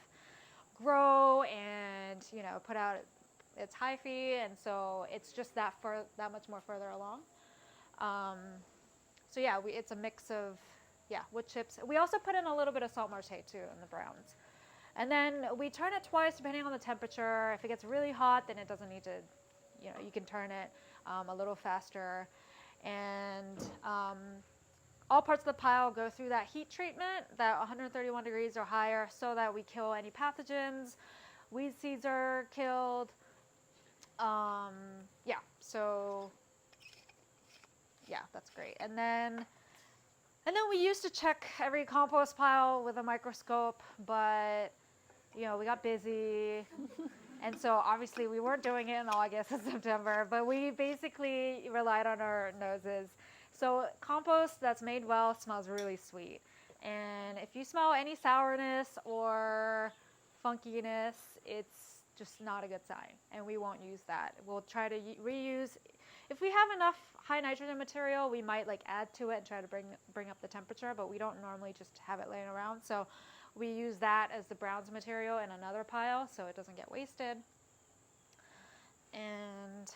grow and put out its hyphae, and so it's just that much more further along. So yeah, it's a mix of wood chips. We also put in a little bit of salt marsh hay too in the browns. And then we turn it twice depending on the temperature. If it gets really hot, then it doesn't need to, you can turn it a little faster. And all parts of the pile go through that heat treatment, that 131 degrees or higher, so that we kill any pathogens. Weed seeds are killed. Yeah, that's great. And then we used to check every compost pile with a microscope, but we got busy. And so obviously we weren't doing it in August and September, but we basically relied on our noses. So compost that's made well smells really sweet. And if you smell any sourness or funkiness, it's just not a good sign, and we won't use that. We'll try to reuse. If we have enough high nitrogen material, we might add to it and try to bring up the temperature, but we don't normally just have it laying around. So we use that as the browns material in another pile so it doesn't get wasted. And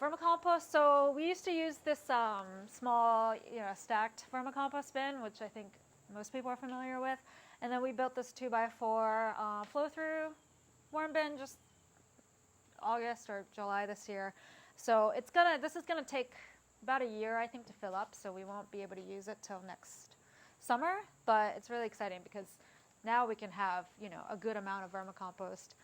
vermicompost. So we used to use this small, stacked vermicompost bin, which I think most people are familiar with. And then we built this 2x4 flow-through worm bin just August or July this year. So this is gonna take about a year, I think, to fill up. So we won't be able to use it till next summer. But it's really exciting because now we can have a good amount of vermicompost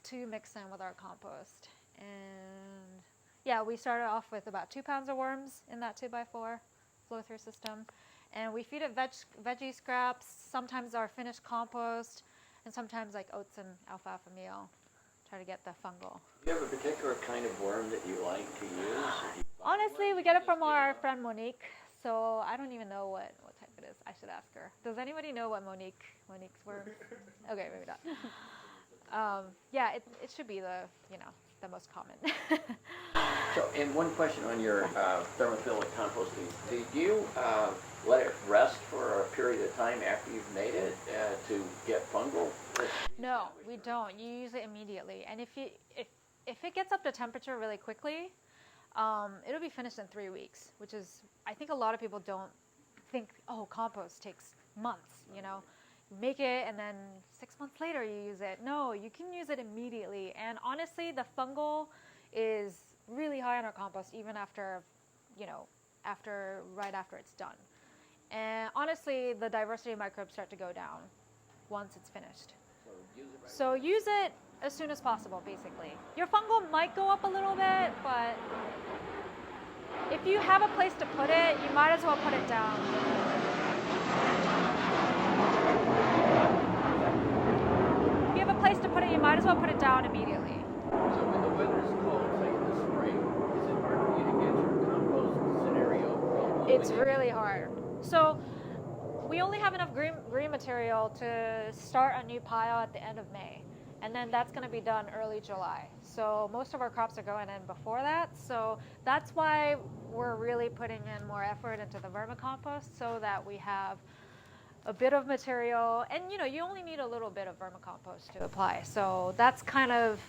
to mix in with our compost. And yeah, we started off with about 2 pounds of worms in that 2x4 flow-through system. And we feed it veggie scraps, sometimes our finished compost, and sometimes oats and alfalfa meal. Try to get the fungal. Do you have a particular kind of worm that you like to use? Honestly, we get it from our friend Monique, so I don't even know what type it is. I should ask her. Does anybody know what Monique's worm? Okay, maybe not. Yeah, it should be the most common. So, and one question on your thermophilic composting. Do you let it rest for a period of time after you've made it to get fungal? No, we don't. You use it immediately. And if it gets up to temperature really quickly, it'll be finished in 3 weeks, which is, I think a lot of people don't think, compost takes months, You make it and then 6 months later you use it. No, you can use it immediately. And honestly, the fungal is really high on our compost even after, right after it's done. And honestly, the diversity of microbes start to go down once it's finished. So use it as soon as possible, basically. Your fungal might go up a little bit, but if you have a place to put it, you might as well put it down. If you have a place to put it, you might as well put it down immediately. So when the weather's cold, say in the spring, is it hard for you to get your compost scenario? It's really hard. So we only have enough green material to start a new pile at the end of May. And then that's going to be done early July. So most of our crops are going in before that. So that's why we're really putting in more effort into the vermicompost so that we have a bit of material. And you only need a little bit of vermicompost to apply. So that's kind of,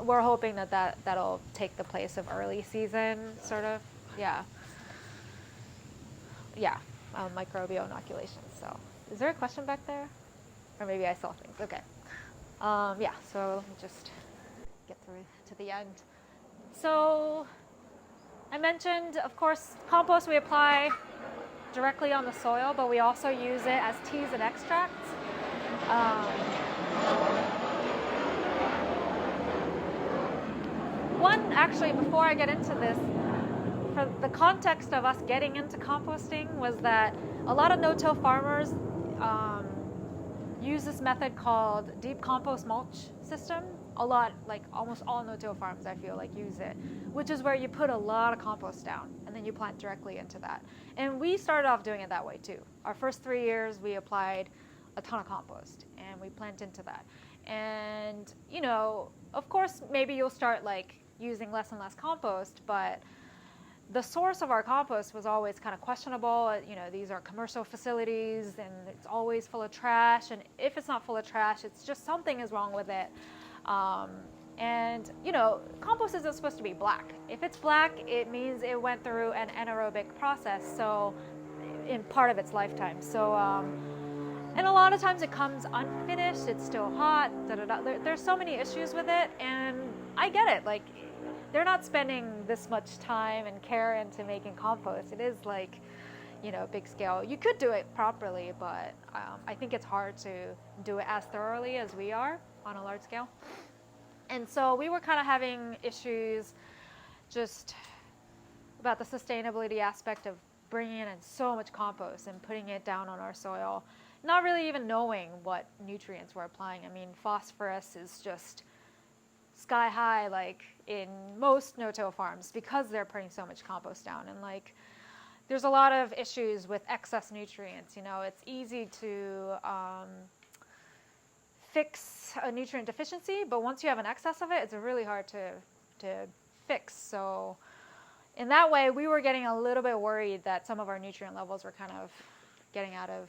we're hoping that'll take the place of early season, sort of. Yeah. Microbial inoculation. So is there a question back there? Or maybe I saw things. Okay. So let me just get through to the end. So I mentioned, of course, compost we apply directly on the soil, but we also use it as teas and extracts. Actually, before I get into this, for the context of us getting into composting was that a lot of no-till farmers use this method called deep compost mulch system. A lot, almost all no-till farms, I feel use it, which is where you put a lot of compost down and then you plant directly into that. And we started off doing it that way too. Our first 3 years, we applied a ton of compost and we plant into that. And, of course, maybe you'll start using less and less compost, but the source of our compost was always kind of questionable. These are commercial facilities and it's always full of trash. And if it's not full of trash, it's just something is wrong with it. And compost isn't supposed to be black. If it's black, it means it went through an anaerobic process. So in part of its lifetime. So, and a lot of times it comes unfinished, it's still hot, there's so many issues with it, and I get it. Like, they're not spending this much time and care into making compost. It is like, big scale. You could do it properly, but I think it's hard to do it as thoroughly as we are on a large scale. And so we were kind of having issues just about the sustainability aspect of bringing in so much compost and putting it down on our soil, not really even knowing what nutrients we're applying. I mean, phosphorus is just sky high, like in most no-till farms, because they're putting so much compost down. And like, there's a lot of issues with excess nutrients. It's easy to fix a nutrient deficiency, but once you have an excess of it, it's really hard to fix. So in that way, we were getting a little bit worried that some of our nutrient levels were kind of getting out of,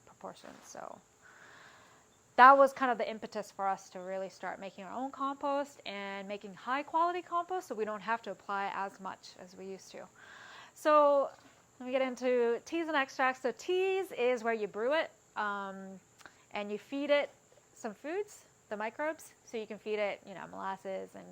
proportion. So that was kind of the impetus for us to really start making our own compost and making high quality compost so we don't have to apply as much as we used to. So let me get into teas and extracts. So teas is where you brew it and you feed it some foods, the microbes. So you can feed it, molasses, and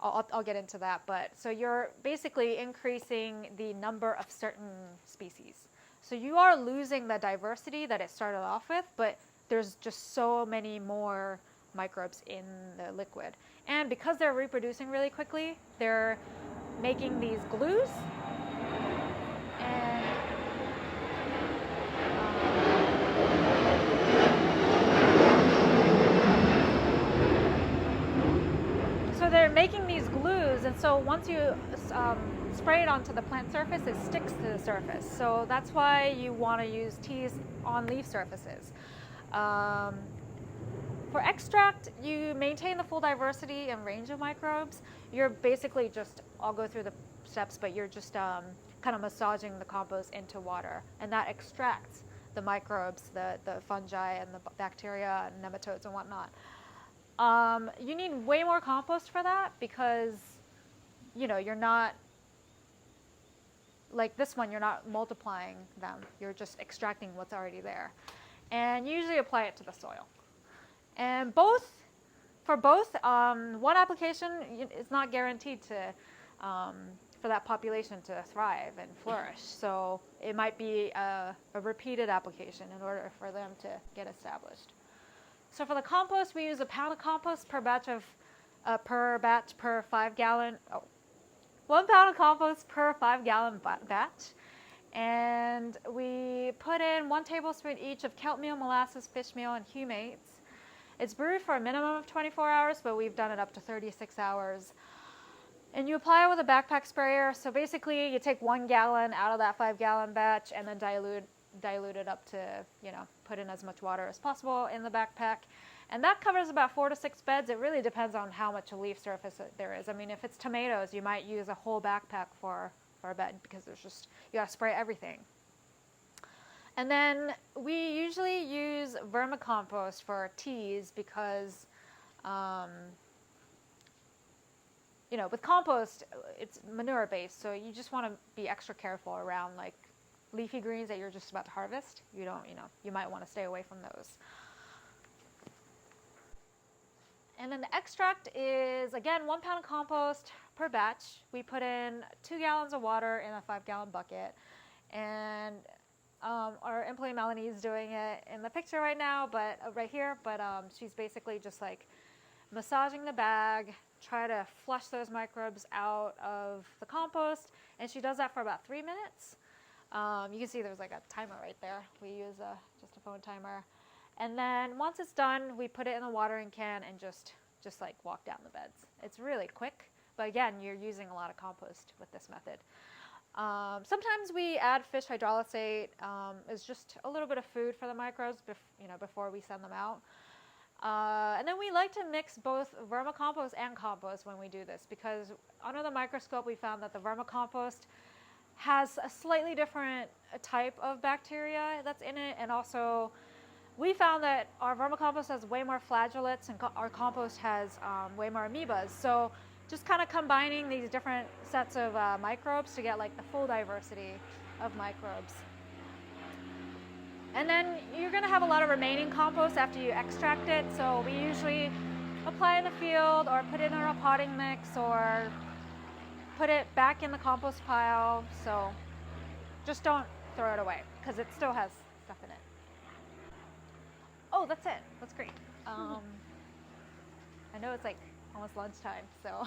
I'll get into that. But so you're basically increasing the number of certain species. So you are losing the diversity that it started off with, but there's just so many more microbes in the liquid. And because they're reproducing really quickly, they're making these glues. And so they're making these glues, and so once you spray it onto the plant surface, it sticks to the surface. So that's why you want to use teas on leaf surfaces. For extract, you maintain the full diversity and range of microbes. You're basically I'll go through the steps, but you're just kind of massaging the compost into water, and that extracts the microbes, the fungi and the bacteria and nematodes and whatnot. You need way more compost for that because, you're not, like this one, you're not multiplying them. You're just extracting what's already there. And you usually apply it to the soil. And for both, one application is not guaranteed for that population to thrive and flourish. So it might be a repeated application in order for them to get established. So for the compost, we use a pound of compost per 5 gallon. 1 pound of compost per 5 gallon batch. And we put in 1 tablespoon each of kelp meal, molasses, fish meal, and humates. It's brewed for a minimum of 24 hours, but we've done it up to 36 hours. And you apply it with a backpack sprayer. So basically, you take 1 gallon out of that 5 gallon batch and then dilute it up to, put in as much water as possible in the backpack. And that covers about 4 to 6 beds. It really depends on how much leaf surface there is. I mean, if it's tomatoes, you might use a whole backpack for a bed because you got to spray everything. And then we usually use vermicompost for teas because, with compost, it's manure based. So you just want to be extra careful around like leafy greens that you're just about to harvest. You might want to stay away from those. And then the extract is, again, 1 pound of compost per batch. We put in 2 gallons of water in a 5 gallon bucket. And our employee Melanie is doing it in the picture right now, but right here. But she's basically just like massaging the bag, try to flush those microbes out of the compost. And she does that for about 3 minutes. You can see there's like a timer right there. We use just a phone timer. And then once it's done, we put it in a watering can and just like walk down the beds. It's really quick, but again, you're using a lot of compost with this method. Sometimes we add fish hydrolysate. It's just a little bit of food for the microbes before we send them out. And then we like to mix both vermicompost and compost when we do this because under the microscope we found that the vermicompost has a slightly different type of bacteria that's in it, and also we found that our vermicompost has way more flagellates and our compost has way more amoebas. So just kind of combining these different sets of microbes to get like the full diversity of microbes. And then you're going to have a lot of remaining compost after you extract it, so we usually apply in the field or put it in our potting mix or put it back in the compost pile. So just don't throw it away because it still has stuff in it. Oh, that's it. That's great. I know it's like almost lunchtime, so